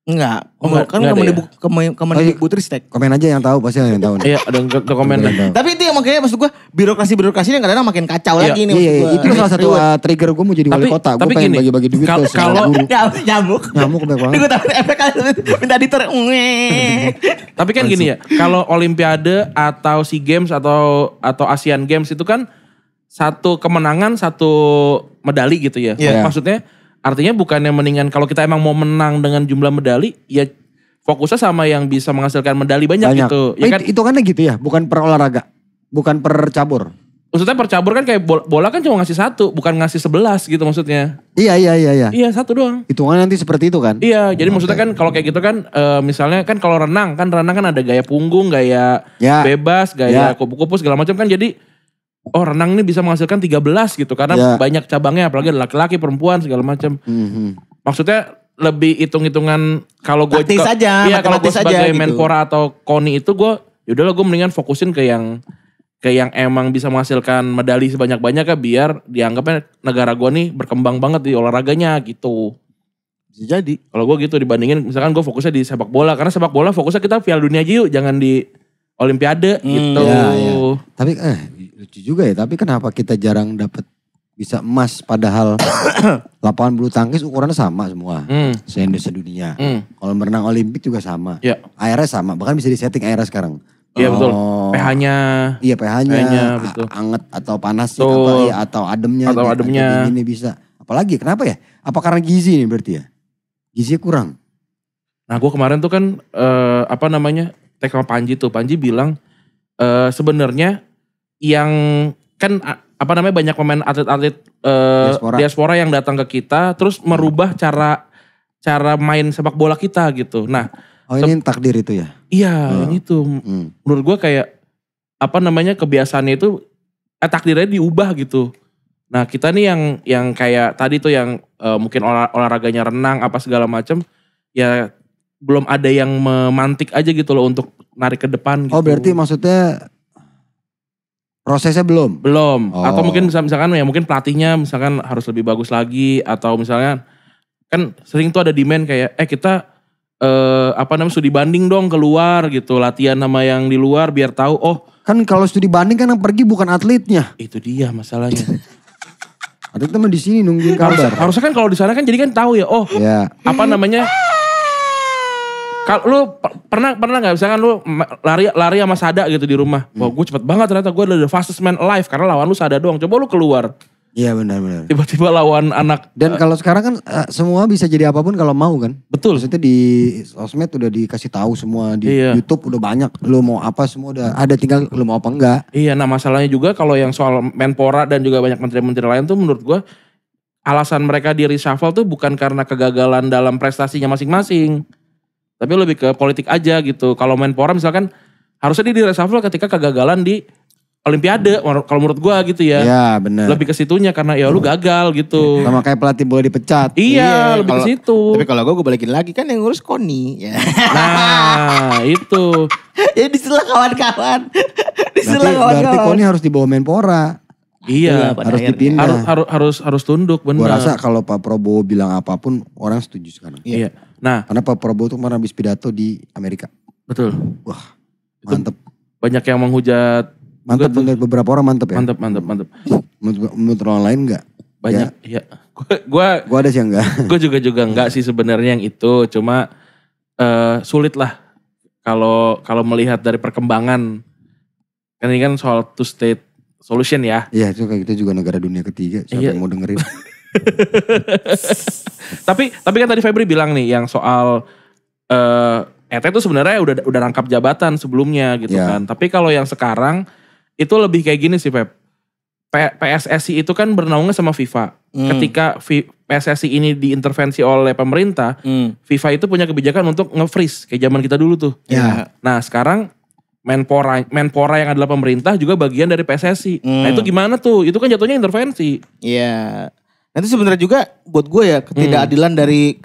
Enggak. Oh, enggak, Kan enggak ada ya? Kemendikbudristek. Komen aja yang tahu, pasti yang tahu. Iya ada komen. Yang tahu. Tapi itu yang makanya maksud gue birokrasi yang kadang-kadang makin kacau Iya, lagi nih. Iya, maksud gua. itu salah satu trigger gue mau jadi wali Tapi- kota. Gue tapi pengen gini, bagi-bagi duit kalau- ke semua kalau- guru. Nyamuk. Nyamuk banyak banget. Gue tahu efek minta editor. Tapi kan gini ya, kalau Olimpiade atau SEA Games atau Asian Games itu kan satu kemenangan satu medali gitu ya. Iya. Maksudnya artinya bukannya mendingan kalau kita emang mau menang dengan jumlah medali ya fokusnya sama yang bisa menghasilkan medali banyak gitu. Ya kan? Itu kan gitu ya, bukan per olahraga. Bukan per cabur. Maksudnya per cabur kan kayak bola kan cuma ngasih 1, bukan ngasih 11 gitu maksudnya. Iya. Iya 1 doang. Hitungan nanti seperti itu kan? Iya, jadi maksudnya kan kalau kayak gitu kan misalnya kan kalau renang kan ada gaya punggung, gaya Ya. bebas, gaya Ya. kupu-kupu segala macam kan jadi renang ini bisa menghasilkan 13 gitu karena Ya. banyak cabangnya apalagi ada laki-laki, perempuan segala macam. Mhm. Maksudnya lebih hitung-hitungan kalau gue Taktis aja, iya kalau gue matematis aja sebagai gitu. Menpora atau KONI itu gue yaudahlah gue mendingan fokusin ke yang emang bisa menghasilkan medali sebanyak-banyaknya biar dianggapnya negara gue nih berkembang banget di olahraganya gitu. Bisa jadi. Kalau gue gitu dibandingin misalkan gue fokusnya di sepak bola karena sepak bola fokusnya kita Piala Dunia aja yuk jangan di Olimpiade gitu. Iya. Tapi lucu juga ya, tapi kenapa kita jarang dapat bisa emas padahal lapangan bulu tangkis ukurannya sama semua. Se-Indonesia. Kalau berenang Olimpik juga sama. Iya. Airnya sama, bahkan bisa disetting airnya sekarang. Iya betul. Oh. pH-nya. Iya pH-nya, pH-nya, betul. anget atau panas Betul. atau ademnya. Atau ademnya. Ini bisa. Apalagi kenapa ya? Apa karena gizi nih berarti ya? Gizi kurang. Nah gue kemarin tuh kan tag sama Panji tuh. Panji bilang sebenarnya yang kan banyak pemain atlet-atlet diaspora yang datang ke kita terus merubah cara main sepak bola kita gitu. Nah, ini takdir itu ya? iya yang itu. Menurut gue kayak kebiasaannya itu takdirnya diubah gitu. Nah, kita nih yang kayak tadi tuh yang mungkin olahraganya renang apa segala macam ya belum ada yang memantik aja gitu loh untuk narik ke depan gitu. Oh berarti maksudnya prosesnya belum? Belum. Oh. Atau mungkin misalkan ya mungkin pelatihnya misalkan harus lebih bagus lagi atau misalnya kan sering tuh ada demand kayak kita studi banding dong keluar gitu latihan sama yang di luar biar tahu Kan kalau studi banding kan yang pergi bukan atletnya. itu dia masalahnya. Ada teman di sini nungguin kabar. Harusnya kan kalau di sana kan jadi kan tahu ya Ya. Kalau lu pernah nggak misalkan lu lari sama Sada gitu di rumah. Wah gue cepet banget ternyata gue adalah the fastest man alive karena lawan lu Sada doang. Coba lu keluar. Iya benar-benar. Tiba-tiba lawan anak. Dan kalau sekarang kan semua bisa jadi apapun kalau mau kan. Betul. Maksudnya di sosmed udah dikasih tahu semua, di Iya. YouTube udah banyak. Lu mau apa semua udah ada, tinggal lu mau apa enggak. Iya, nah masalahnya juga kalau yang soal Menpora dan juga banyak menteri-menteri lain tuh menurut gua alasan mereka di reshuffle tuh bukan karena kegagalan dalam prestasinya masing-masing. Tapi lebih ke politik aja gitu. Kalau Menpora misalkan harusnya dia di reshuffle ketika kegagalan di Olimpiade kalau menurut gua gitu ya. Iya benar. Lebih ke situnya karena ya lu gagal gitu. Sama kayak pelatih bola dipecat. Iya, lebih ke situ. Tapi kalau gue balikin lagi kan yang ngurus KONI. Ya. Nah, itu. Ya diselah kawan-kawan. Berarti Koni harus dibawa Menpora. Iya, pada Harus akhirnya. dipindah. harus tunduk benar. Gua rasa kalau Pak Prabowo bilang apapun orang setuju sekarang. Iya. Nah, Karena Pak Prabowo tuh kemarin habis pidato di Amerika. betul. Wah mantep. Banyak yang menghujat. Mantep menurut beberapa orang mantep ya. Mantap. Menurut orang lain enggak. Banyak. Iya. Gua Gua ada sih enggak. gue juga enggak sih sebenarnya yang itu. Cuma sulit lah kalau melihat dari perkembangan. Kan ini kan soal two state solution ya. Iya itu kayak gitu juga negara dunia ketiga. Siapa Iya. yang mau dengerin. tapi kan tadi Febri bilang nih yang soal ET itu sebenarnya udah rangkap jabatan sebelumnya gitu Ya. kan. Tapi kalau yang sekarang itu lebih kayak gini sih Feb. PSSI itu kan bernaungnya sama FIFA. Ketika PSSI ini diintervensi oleh pemerintah, FIFA itu punya kebijakan untuk nge-freeze kayak zaman kita dulu tuh. Ya. Nah sekarang Menpora yang adalah pemerintah juga bagian dari PSSI. Nah itu gimana tuh? Itu kan jatuhnya intervensi. Iya. Nanti sebenarnya juga buat gue ya ketidakadilan dari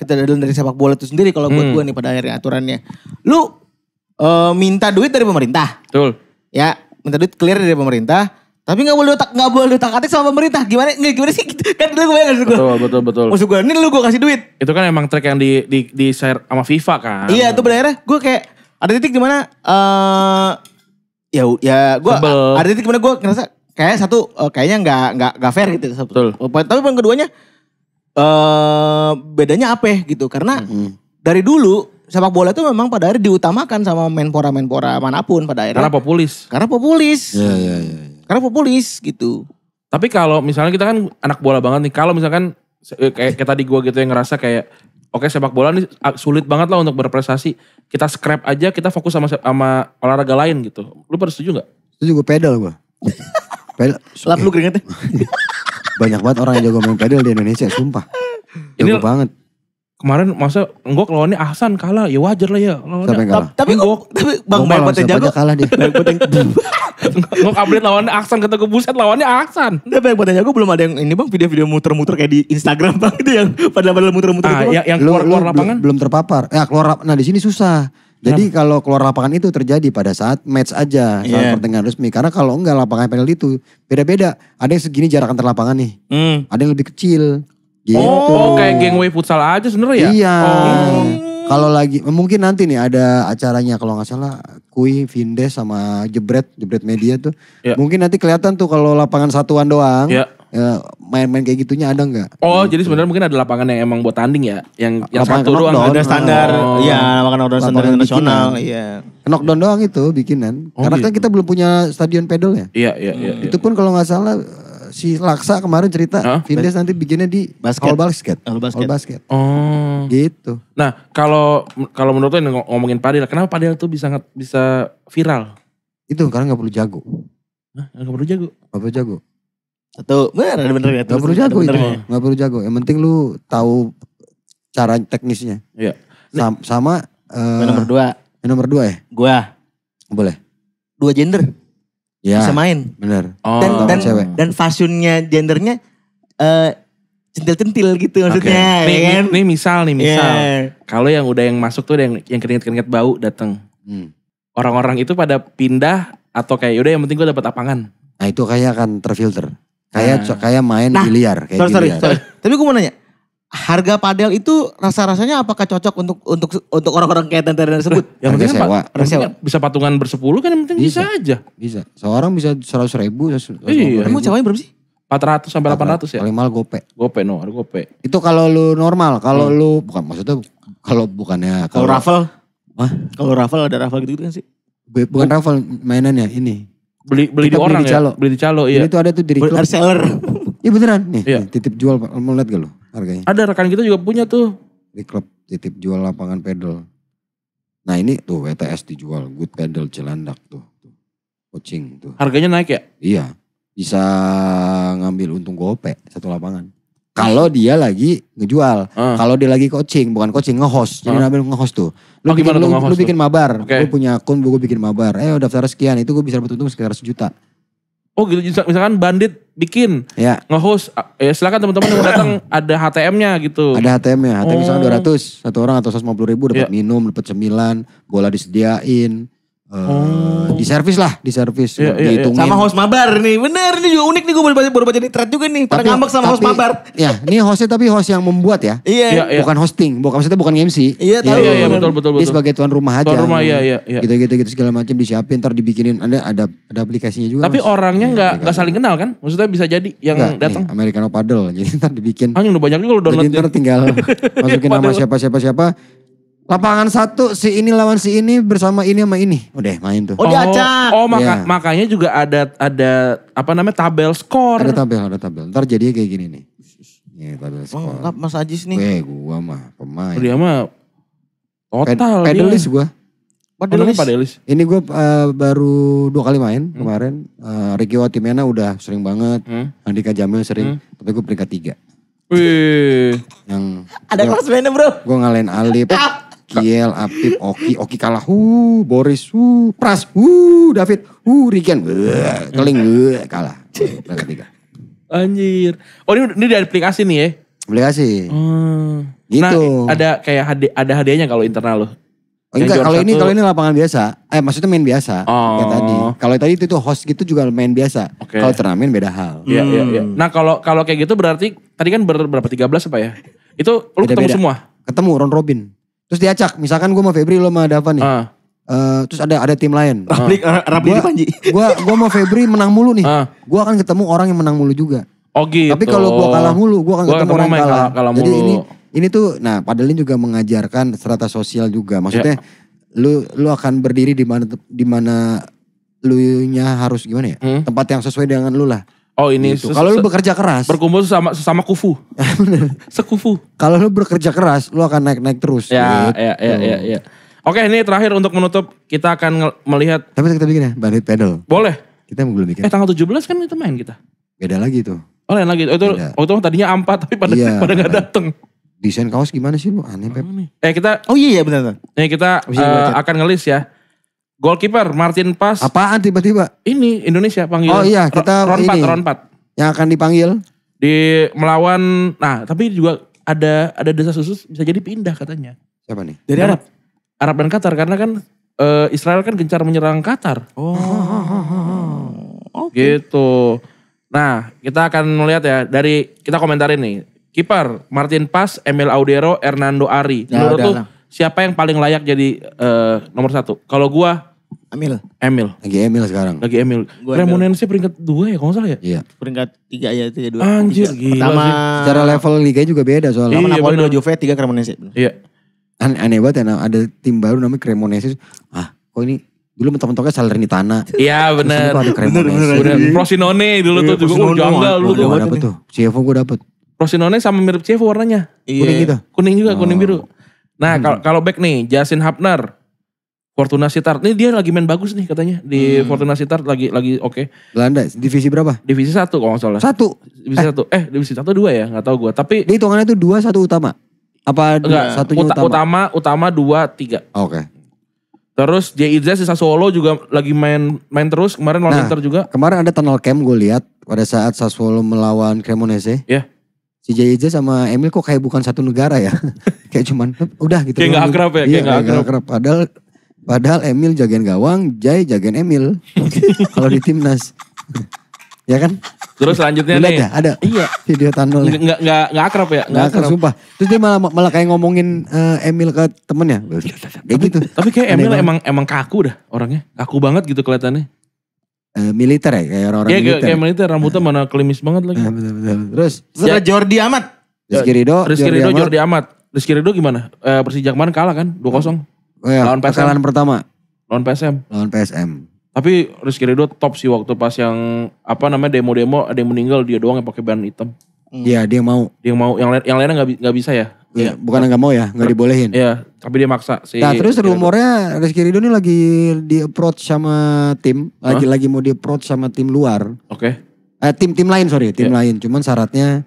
sepak bola itu sendiri kalau buat gue nih pada akhirnya aturannya. Lu minta duit dari pemerintah. Betul. Ya, minta duit clear dari pemerintah, tapi nggak boleh otak-atik sama pemerintah. Gimana sih? Kan dulu gue nggak gue. Betul. Maksud gue, ini lu gue kasih duit. Itu kan emang track yang di share sama FIFA kan. Iya, itu pada akhirnya gue kayak ada titik di mana ya gue Sebel. ada titik di mana gue ngerasa kayak satu kayaknya nggak fair gitu. Betul. Tapi yang keduanya bedanya apa gitu? Karena dari dulu sepak bola itu memang pada akhirnya diutamakan sama menpora manapun pada akhirnya. Karena populis. Karena populis. Iya. Karena populis gitu. Tapi kalau misalnya kita kan anak bola banget nih. Kalau misalkan kayak tadi gue gitu yang ngerasa kayak oke sepak bola nih sulit banget lah untuk berprestasi. Kita scrap aja, kita fokus sama olahraga lain gitu. Lu pada setuju gak? Itu juga pedal gua. Pedal. Lap lu keringetnya. Banyak banget orang yang jago main pedal di Indonesia, sumpah. Ini Jago banget. Kemarin masa enggak lawannya Ahsan kalah. Ya wajar lah ya. Siapa yang kalah? Tapi Bang Gua banyak lawan banget yang siapa jago. aja kalah dia. Enggak update lawannya Ahsan kata gue buset lawannya Ahsan. Tapi banyak banget yang jago belum ada yang ini bang video-video muter-muter kayak di Instagram bang itu yang padahal muter-muter itu. Bang. Yang Lu keluar lapangan. belum terpapar. Nah di sini susah. Jadi kalau keluar lapangan itu terjadi pada saat match aja, saat Iya. pertandingan resmi. Karena kalau enggak lapangan penalti itu beda-beda. Ada yang segini jarak antar lapangan nih. Ada yang lebih kecil. Gitu. Oh, kayak gangway futsal aja sebenarnya ya? Iya. Oh. Kalau lagi mungkin nanti nih ada acaranya kalau nggak salah Kui, Vindes sama Jebret Media tuh. Iya. Mungkin nanti kelihatan tuh kalau lapangan satuan doang. Iya. Ya, main-main kayak gitunya ada nggak? Oh, jadi sebenarnya mungkin ada lapangan yang emang buat tanding ya? Yang Lapangan satu doang. knockdown. Ada standar, Oh. iya makan order standar Lapangan internasional, bikinan. iya. Knockdown doang itu bikinan. Oh, Karena kan gitu. kita belum punya stadion pedal ya. Iya. Itu pun kalau nggak salah si Laksa kemarin cerita Hah? Vindes nanti bikinnya di Basket. All Basket. All basket. Oh. Gitu. Nah, kalau menurut lo ini ngomongin padel, kenapa padel tuh bisa viral? Itu karena nggak perlu jago. Hah, nggak perlu jago. Nggak perlu jago. Satu, bener ada bener ya. Nggak perlu jago itu. benernya. Nggak perlu jago. Yang penting lu tahu cara teknisnya. Iya. Sama Nomor 2, yang nomor 2 ya? gua Boleh. 2 gender Ya. bisa main. Bener. Oh. Dan cewek. dan fashionnya gendernya centil-centil gitu maksudnya. Nih, ya kan? nih misal. Iya. Kalau yang udah yang masuk tuh yang keringet-keringet bau datang. Hmm. Orang-orang itu pada pindah atau kayak yaudah yang penting gue dapat apangan. Nah itu kayak akan terfilter. Kayak Nah. kayak main Nah, biliar. Kayak Sorry. biliar. Tapi gue mau nanya, harga padel itu rasa-rasanya apakah cocok untuk orang-orang kayak tante tersebut? Yang penting Harga kan sewa. yang penting bisa patungan bersepuluh kan yang penting bisa aja. Bisa. Seorang bisa 100.000. Iya. Emang ceweknya berapa sih? 400 sampai 800 ya. Paling mahal gope. Gope ada gope. Itu kalau lu normal. Kalau lu bukan maksudnya kalau bukannya Kalau raffle? Hah? Kalau raffle ada raffle gitu kan sih? bukan raffle mainannya ini. Beli di Kita beli orang di ya. calo. Beli di calo iya. Jadi itu ada tuh di klub. Reseller. Iya beneran nih, Iya. titip jual mau lihat gak lo harganya? Ada rekan kita juga punya tuh. Di klub titip jual lapangan pedal. Nah ini tuh WTS dijual, Good Pedal Cilandak tuh. Coaching tuh. Harganya naik ya? Iya, bisa ngambil untung gope satu lapangan. Kalau dia lagi ngejual, kalau dia lagi coaching, bukan coaching, nge-host. Jadi namanya nge-host tuh. Lu bikin, gimana tuh nge-host lu bikin mabar, Oke. lu punya akun, gue bikin mabar. Daftar sekian, itu gue bisa dapat untung sekitar 1 juta. Oh gitu, misalkan Bandit bikin Ya, nge-host, ya silakan teman-teman yang mau datang ada HTM-nya gitu. ada HTM-nya. HTM misalnya Oh. 200, satu orang atau 150.000 dapat Iya. minum, dapat cemilan, bola disediain. Di servis lah, di servis. Iya, iya, Dihitungin. Sama host mabar nih. Bener, ini juga unik nih gue baru baca di thread juga nih. Pada ngambek sama host mabar. Ya, ini hostnya tapi host yang membuat ya. Iya. Iya. Bukan hosting, maksudnya bukan MC. Iya, tahu. Iya, betul. Dia sebagai tuan rumah aja. Tuan rumah, iya. Gitu segala macam disiapin, ntar dibikinin ada aplikasinya juga. Tapi Mas. orangnya Iya, nggak saling kenal kan? Maksudnya bisa jadi yang Nggak, datang. nih, Americano Paddle. Jadi ntar dibikin. Udah banyak juga lo Jadi download. ntar tinggal masukin nama Padahal. siapa. Lapangan 1 si ini lawan si ini bersama ini sama ini. Udah main tuh. Oh, diacak. Iya. Makanya juga ada apa namanya tabel skor. Ada tabel. Ntar jadinya kayak gini nih. Nih tabel Oh, skor. lengkap Mas Ajis nih. Gua mah pemain. Dia mah total dia. Pedalis gua. Padelis. Padelis. Ini gue baru 2 kali main kemarin. Ricky Watimena udah sering banget. Andika Jamil sering. Tapi gue peringkat 3. Wih. Yang Ada klasmennya bro. gue ngalahin Alip, Kiel, Apip, Oki kalah. Boris, Pras, David, Riken, Keling, kalah. Peringkat 3. Anjir. Oh ini dari aplikasi nih ya? Aplikasi. Gitu. Nah ada kayak ada hadiahnya kalau internal lo? Enggak, Yang juara kalau satu. ini lapangan biasa. Maksudnya main biasa. Oh. Kayak tadi. Kalau tadi itu tuh host gitu juga main biasa. Oke. Kalau turnamen beda hal. Iya. Nah kalau kayak gitu berarti tadi kan berapa 13 apa ya? Itu lu ketemu Beda-beda. semua? Ketemu round robin. Terus diacak. Misalkan gue sama Febri, lo sama Dava nih. Terus ada tim lain. Rapli di Panji. Gua sama Febri menang mulu nih. Ah. Gua akan ketemu orang yang menang mulu juga. Oh gitu. Tapi kalau gua kalah mulu, gua akan Gua ketemu orang yang kalah. kalah Jadi mulu. ini tuh, nah padahal ini juga mengajarkan strata sosial juga. Maksudnya lu akan berdiri di mana lu nya harus gimana ya? Tempat yang sesuai dengan lu lah. Oh ini Gitu. Kalau lu bekerja keras, berkumpul sesama kufu. Sekufu. kalau lu bekerja keras, lu akan naik terus. Ya, gitu. ya. Oke, ini terakhir untuk menutup kita akan melihat Tapi kita bikin ya, Bandit Pedal. boleh. Kita belum bikin. Tanggal 17 kan itu main kita. Beda lagi tuh. Oh, lain lagi. Itu Beda. waktu itu tadinya A4 tapi pada Iya. nggak dateng. Desain kaos gimana sih lu? Aneh, Pep. Kita Oh iya benar. kita Bisa dibaca. akan ngelis ya. Goalkeeper Martin Pas. Apaan tiba-tiba? Ini Indonesia panggil. Oh iya, kita round ini. 4 Yang akan dipanggil? di melawan. Nah, tapi juga ada desa khusus bisa jadi pindah katanya. Siapa nih? Dari Arab. Arab dan Qatar karena kan Israel kan gencar menyerang Qatar. Gitu. Nah, kita akan melihat ya dari kita komentarin nih. Kiper Martin Pas, Emil Audero, Hernando Ari. Ya, Menurut udah tuh lah. siapa yang paling layak jadi nomor 1? Kalau gua Amil. Emil. Lagi Emil sekarang. Lagi Emil. Gua Cremonense peringkat 2 ya kalau nggak salah ya? Iya. Peringkat 3 ya, 3-2. Anjir, Tiga. gila Pertama sih. Secara level liga juga beda soalnya. pertama Iya, Napoli, bener. 2 Juve, 3 Cremonense. Iya. Aneh banget ya, ada tim baru namanya Cremonese. Kok ini dulu mentok-mentoknya Salernitana. Iya Terus benar. kok ada Cremonese. Bener. Frosinone dulu Iya, tuh juga Frosinone. janggal dulu Gue tuh. gak dapet tuh. CFO gue dapet. Frosinone sama mirip Chievo warnanya. Kuning gitu. Kuning juga, kuning Oh. biru. Nah, kalau back nih, Jasin Hapner, Fortuna Sittard. Ini dia lagi main bagus nih katanya di Fortuna Sittard lagi oke. Belanda, divisi berapa? Divisi 1 kalau nggak salah. 1. Divisi 1. Divisi 1 2 ya, nggak tahu gua. Tapi Dia hitungannya tuh 2, 1 utama. Apa enggak, satunya utama? utama 2 3. Oke. Terus JIZ di Sassuolo juga lagi main terus kemarin lawan Nah. Inter juga. Kemarin ada tunnel cam gue lihat pada saat Sassuolo melawan Cremonese. Ya. Si JJ sama Emil kok kayak bukan satu negara ya. Kayak cuman udah gitu. Kayak nggak doang. akrab ya, Iya, kayak nggak kayak nggak akrab. Padahal Emil jagain gawang, Jay jagain Emil. Kalau di timnas. Ya kan? Terus selanjutnya Lihat nih. ya, ada Iya. video tunnel. Nggak akrab ya? Nggak akrab, sumpah. Terus dia malah kayak ngomongin Emil ke temennya. Kayak gitu. Tapi kayak Aneh Emil banget. emang kaku dah orangnya. Kaku banget gitu kelihatannya. Militer ya, kayak orang-orang Iya militer. kayak militer, rambutnya mana klimis banget lagi. Betul. Terus Terus ada Jordi Amat. Rizky Ridho, Jordi Amat. Rizky Ridho gimana? Persija kemarin kalah kan? 2-0 Oh ya, Lawan PSM. kekalahan pertama lawan PSM. lawan PSM. Tapi Rizky Ridho top sih waktu pas yang demo-demo ada yang meninggal dia doang yang pakai ban hitam. Iya dia mau. Dia mau yang lainnya nggak bisa ya. Iya. Bukan nggak mau ya, nggak dibolehin. Iya, tapi dia maksa sih. Nah terus rumornya Rizky Ridho ini lagi di approach sama tim, lagi mau di approach sama tim luar. Oke. Tim lain lain. Cuman syaratnya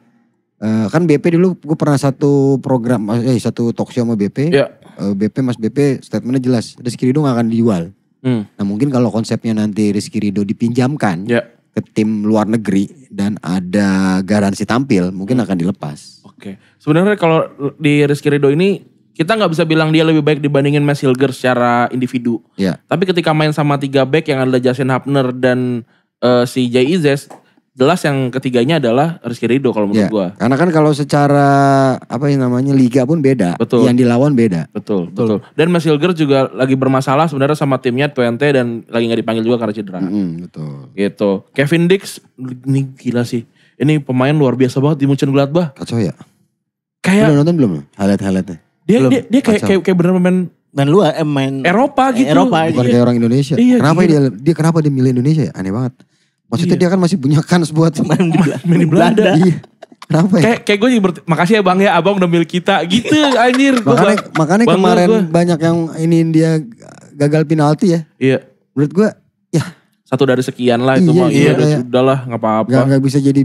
kan BP dulu gue pernah satu program, satu talk show sama BP. Iya. Mas BP statementnya jelas, Rizky Ridho gak akan dijual. Nah mungkin kalau konsepnya nanti Rizky Ridho dipinjamkan ke tim luar negeri dan ada garansi tampil, mungkin akan dilepas. Oke. Sebenarnya kalau di Rizky Ridho ini kita nggak bisa bilang dia lebih baik dibandingin Max Hilger secara individu. Iya. Tapi ketika main sama 3 back yang ada Justin Hapner dan si Jay Izes, jelas yang ketiganya adalah Rizky Ridho kalau menurut gua. Karena kan kalau secara liga pun beda. Betul. Yang dilawan beda. Betul. Dan Max Hilger juga lagi bermasalah sebenarnya sama timnya Twente dan lagi nggak dipanggil juga karena cedera. Betul. Gitu. Kevin Dix ini gila sih. Ini pemain luar biasa banget di Mönchengladbach. Kacau ya. Kayak udah nonton belum highlight-highlightnya? Dia kayak bener main luar main Eropa gitu. Bukan kayak orang Indonesia. Iya, Kenapa dia milih Indonesia ya? Aneh banget. Maksudnya dia kan masih punya kans buat main di Belanda. Iya. Kenapa ya? Kayak gue juga makasih ya Bang ya, Abang udah milik kita gitu anjir. Makanya kemarin banyak yang ini dia gagal penalti ya. Iya. Menurut gue ya. Satu dari sekian lah itu mah. Iya, sudahlah nggak apa-apa. Nggak bisa jadi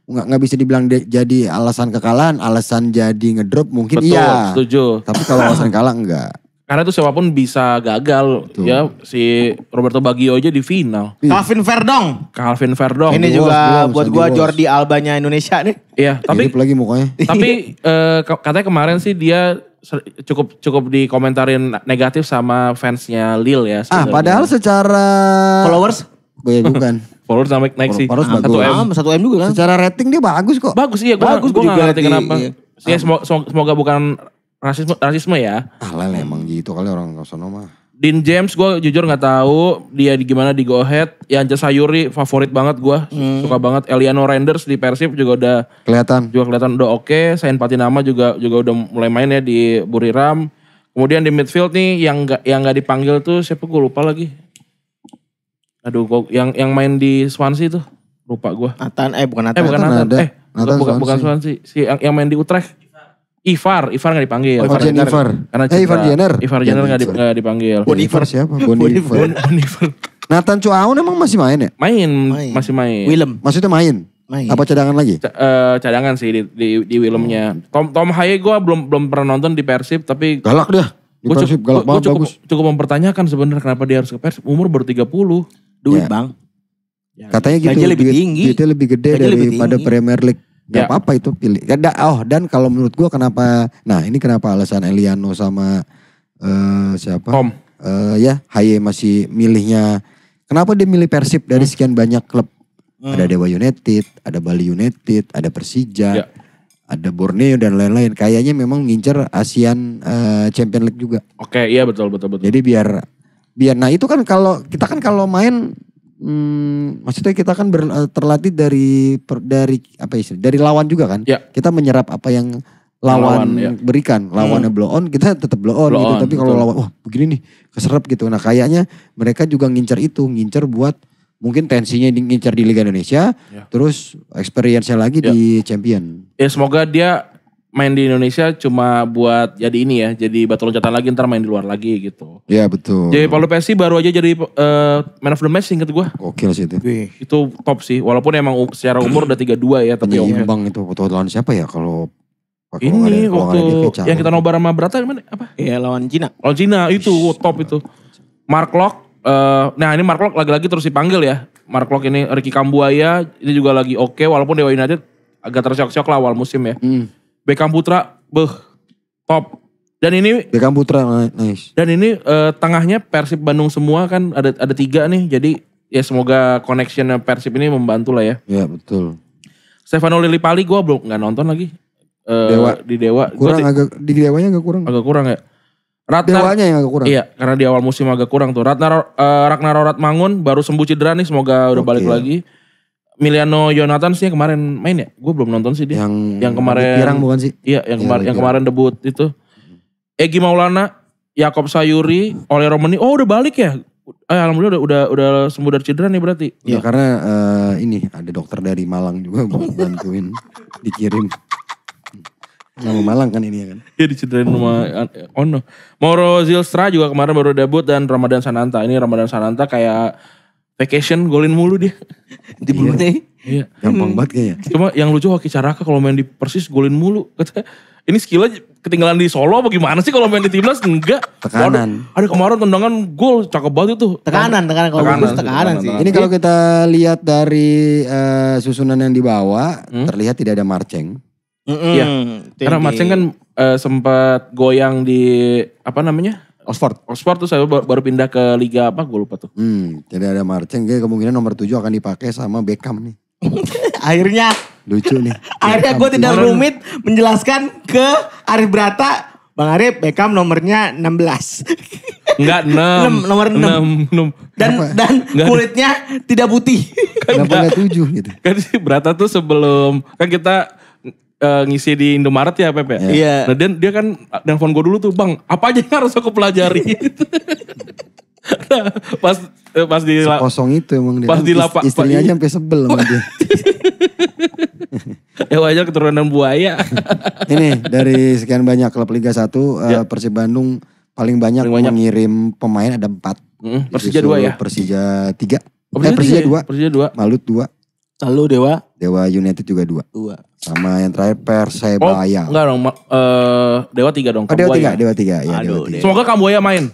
nggak bisa dibilang jadi alasan kekalahan, alasan jadi ngedrop mungkin. Betul, iya. Setuju. Tapi kalau alasan kalah enggak. Karena itu siapapun bisa gagal. Betul. Ya si Roberto Baggio aja di final. Calvin Verdong. Ini juga buat gue Jordi Albanya Indonesia nih. Iya, tapi mirip lagi mukanya. Tapi katanya kemarin sih dia cukup dikomentarin negatif sama fansnya Lille ya. Padahal secara followers bukan. Followers naik sih. Followers 1M juga kan. Secara rating dia bagus kok. Bagus iya, gue gak ngerti kenapa. Ya semoga bukan rasisme ya. Lah emang gitu kali orang sono mah. Dean James gue jujur gak tahu dia gimana di Go Ahead. Yanja Sayuri favorit banget gue. Suka banget. Eliano Renders di Persib juga udah kelihatan udah oke. Sain Patinama juga udah mulai main ya di Buriram. Kemudian di midfield nih yang gak dipanggil tuh siapa gue lupa lagi. Aduh yang main di Swansea tuh lupa gue. Bukan Nathan. Bukan Swansea. Si yang main di Utrecht. Ivar gak dipanggil. Ivar Jenner gak dipanggil. Boniver siapa? Boniver. Nathan Chuaun emang masih main ya? Masih main. Willem. Maksudnya main? Apa cadangan lagi? Cadangan sih di Willemnya. Tom Haye gue belum pernah nonton di Persib tapi galak dia. Di Persib galak banget bagus. Cukup mempertanyakan sebenarnya kenapa dia harus ke Persib. Umur baru 30. Duit Bang. Katanya gitu. Gaji lebih tinggi. Duitnya lebih gede daripada Premier League. Gak apa-apa itu pilih. Dan kalau menurut gua kenapa alasan Eliano sama siapa? Tom. Haye masih milihnya. Kenapa dia milih Persib dari sekian banyak klub? Ada Dewa United, ada Bali United, ada Persija, ada Borneo dan lain-lain. Kayaknya memang ngincer ASEAN Champions League juga. Oke, iya betul. Jadi biar nah itu kan kalau main maksudnya kita kan terlatih dari lawan juga kan. Ya. Kita menyerap apa yang lawan berikan. Lawannya blow on, kita tetap blow on gitu. Tapi kalau lawan begini nih keserap gitu. Nah kayaknya mereka juga ngincer buat mungkin tensinya ngincer di Liga Indonesia, terus experience-nya lagi di Champion. Ya semoga dia main di Indonesia cuma buat jadi ini ya, jadi batu loncatan lagi ntar main di luar lagi gitu. Iya betul. Jadi Paulo Pessi baru aja jadi man of the match inget gue. Gokil sih itu. Itu top sih, walaupun emang secara umur udah 32 ya. Tapi imbang itu foto lawan siapa ya kalau ini waktu yang kita nobar sama Brata gimana? Apa? Iya lawan Cina. Lawan Cina itu top itu. Mark Locke, nah ini Mark Locke lagi-lagi terus dipanggil ya. Mark Locke ini Ricky Kambuaya ini juga lagi oke, walaupun Dewa United agak tersyok-syok lah awal musim ya. Beckham Putra, top. Dan ini Beckham Putra nice. Dan ini tengahnya Persib Bandung semua kan ada 3 nih. Jadi ya semoga connection Persib ini membantu lah ya. Iya betul. Stefano Lillipali gue belum nggak nonton lagi. Di Dewa. Kurang di Dewanya agak kurang. Agak kurang ya. Dewanya yang agak kurang. Iya, karena di awal musim agak kurang tuh. Ragnar Ratmangun baru sembuh cedera nih, semoga udah balik lagi. Miliano Jonathan sih kemarin main ya? Gue belum nonton sih dia. Yang kemarin Pirang bukan sih? Iya, yang kemarin debut itu. Egy Maulana, Yakob Sayuri, Ole Romani. Oh, udah balik ya? Alhamdulillah udah sembuh dari cedera nih berarti. Ya karena ini ada dokter dari Malang juga bantuin dikirim. Nama Malang kan ini ya kan. Iya dicederain sama Ono. Mauro Zylstra juga kemarin baru debut dan Ramadan Sananta. Ini Ramadan Sananta kayak vacation golin mulu dia. Di Brunei. Iya. Gampang banget kayaknya. Cuma yang lucu Hoki Caraka kalau main di Persis golin mulu. Katanya ini skillnya ketinggalan di Solo apa gimana sih kalau main di timnas? Enggak. Tekanan. Ada kemarin tendangan gol cakep banget itu. Tekanan kalau bagus tekanan sih. Ini kalau kita lihat dari susunan yang dibawa, terlihat tidak ada Marceng. Iya. Karena Marceng kan sempat goyang di apa namanya? Oxford. Tuh saya baru pindah ke liga apa gue lupa tuh. Tidak ada Marceng, kemungkinan nomor 7 akan dipakai sama Beckham nih. Akhirnya Lucu nih. Akhirnya gue tidak rumit menjelaskan ke Arif Brata. Bang Arif, Beckham nomornya 16. Enggak 6. Nomor 6. Dan kulitnya tidak putih. Kenapa enggak 7 gitu? Kan si Brata tuh sebelum, kan kita ngisi di Indomaret ya Pepe. Iya. Nah dia kan nelfon gue dulu tuh, Bang apa aja yang harus aku pelajari. Nah, pas di kosong itu emang dia. Pas di lapak istrinya aja sampai sebel sama dia. Ya wajar keturunan buaya. Ini dari sekian banyak klub Liga 1 Persib Bandung paling banyak mengirim pemain ada 4. Persija 2 ya. Persija 3. Persija 2. Persija 2. Malut 2. Lalu Dewa United juga 2. Sama yang terakhir Persebaya. Enggak dong. Dewa 3 dong. Dewa 3. Ya, Aduh, Dewa 3. Semoga Kambuaya main.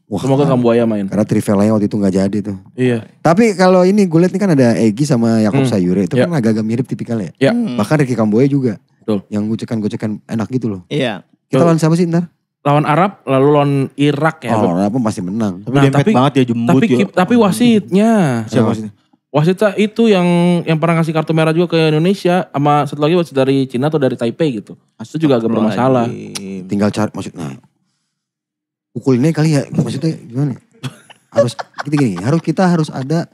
Semoga Kambuaya main. Karena Trivelanya waktu itu gak jadi tuh. Iya. Tapi kalau ini gue lihat ini kan ada Egy sama Yakob Sayure. Itu kan agak-agak mirip tipikalnya. Iya. Bahkan Ricky Kambuaya juga. Betul. Yang gocekan-gocekan enak gitu loh. Iya. Kita lawan siapa sih ntar? Lawan Arab lalu lawan Irak ya. Arab pasti menang. Tapi banget ya jembut ya. Tapi wasitnya. Siapa wasitnya? Wasitnya itu yang pernah ngasih kartu merah juga ke Indonesia sama satu lagi wasit dari Cina atau dari Taipei gitu. Itu juga agak bermasalah. Tinggal cari maksudnya. Pukulinnya kali ya maksudnya gimana? Kita harus ada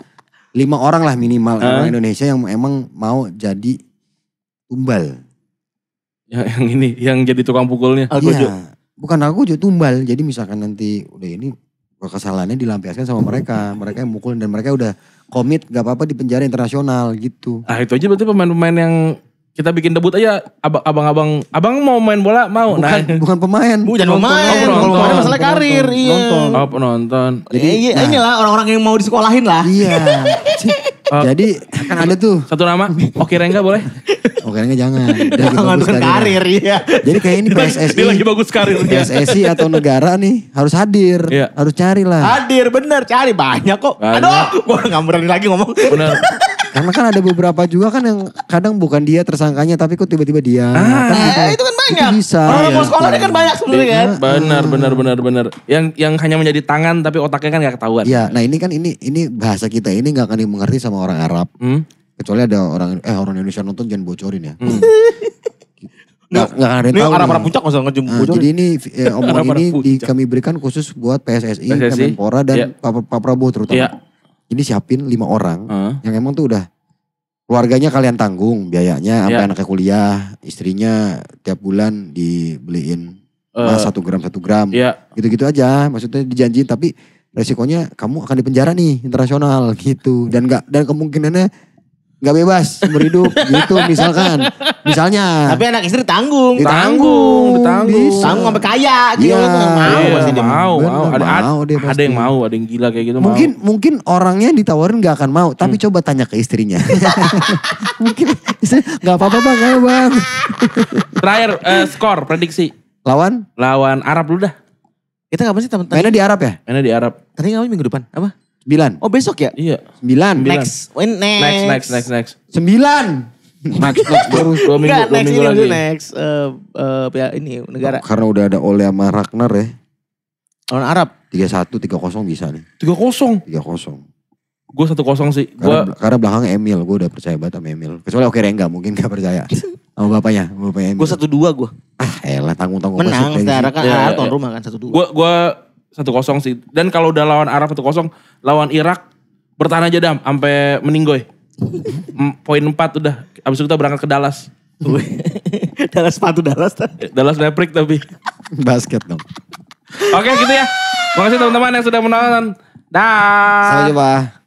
5 orang lah minimal orang Indonesia yang emang mau jadi tumbal. Yang jadi tukang pukulnya. Iya. Bukan aku juga tumbal. Jadi misalkan nanti udah ini kesalahannya dilampiaskan sama mereka. Mereka yang mukulin dan mereka udah komit gak apa-apa di penjara internasional gitu. Nah itu aja berarti pemain-pemain yang kita bikin debut aja abang mau main bola mau. Bukan pemain. Bukan pemain. Kalau pemain masalah karir. Iya. Penonton. Jadi inilah orang-orang yang mau disekolahin lah. Iya. Jadi kan ada tuh. Satu nama. Oke Rengga boleh? Oke Rengga jangan. Jangan karir ya. Jadi kayak ini PSSI. Dia lagi bagus karirnya. PSSI atau negara nih harus hadir. Iya. Harus cari lah. Hadir bener cari banyak kok. Aduh gue gak berani lagi ngomong. Bener. Karena kan ada beberapa juga kan yang kadang bukan dia tersangkanya tapi kok tiba-tiba dia. Kan gitu. Itu kan banyak. Itu bisa. Orang mau sekolah kan banyak sebenarnya kan. Benar. Yang hanya menjadi tangan tapi otaknya kan gak ketahuan. Iya, nah ini kan ini bahasa kita ini gak akan dimengerti sama orang Arab. Kecuali ada orang Indonesia nonton jangan bocorin ya. Gak ada yang tahu. Ini arah puncak masalah ngejemput. Jadi ini omongan ini kami berikan khusus buat PSSI, Kemenpora dan Pak Prabowo terutama. Iya. Ini siapin 5 orang yang emang tuh udah keluarganya kalian tanggung biayanya sampai anaknya kuliah, istrinya tiap bulan dibeliin emas 1 gram. Gitu-gitu aja, maksudnya dijanjiin tapi resikonya kamu akan dipenjara nih internasional gitu dan kemungkinannya nggak bebas beridup gitu misalnya. Tapi anak istri tanggung. Ditanggung. Tanggung sampai kaya gitu. Ada yang mau, ada yang gila kayak gitu. Mungkin orangnya ditawarin nggak akan mau, tapi coba tanya ke istrinya. Mungkin istri nggak apa-apa bang, ayo bang. Terakhir skor prediksi lawan Arab dulu dah. Kita kapan sih teman-teman? Mainnya di Arab ya? Mainnya di Arab. Tadi ngapain minggu depan? Apa? 9. Oh besok ya? Iya. 9. Next. 9. Next. Next terus 2 minggu lagi. Next. Ini negara. Karena udah ada Ole sama Ragnar ya. Lawan Arab. 3-1, 3-0 bisa nih. 3-0. Gue 1-0 sih. Karena belakang Emil, gue udah percaya banget sama Emil. Kecuali Oke Rengga mungkin gak percaya. Sama bapaknya Emil. Gue 1-2 gue. Elah tanggung-tanggung. Menang, secara kan tuan rumah kan 1-2. Gue 1-0 sih. Dan kalau udah lawan Arab 1-0, lawan Irak bertahan aja Dam sampai meninggoy. Poin 4 udah. Abis itu kita berangkat ke Dallas. Dallas Maverick tapi. Basket dong. Oke gitu ya. Makasih teman-teman yang sudah menonton. Dah. Sampai jumpa.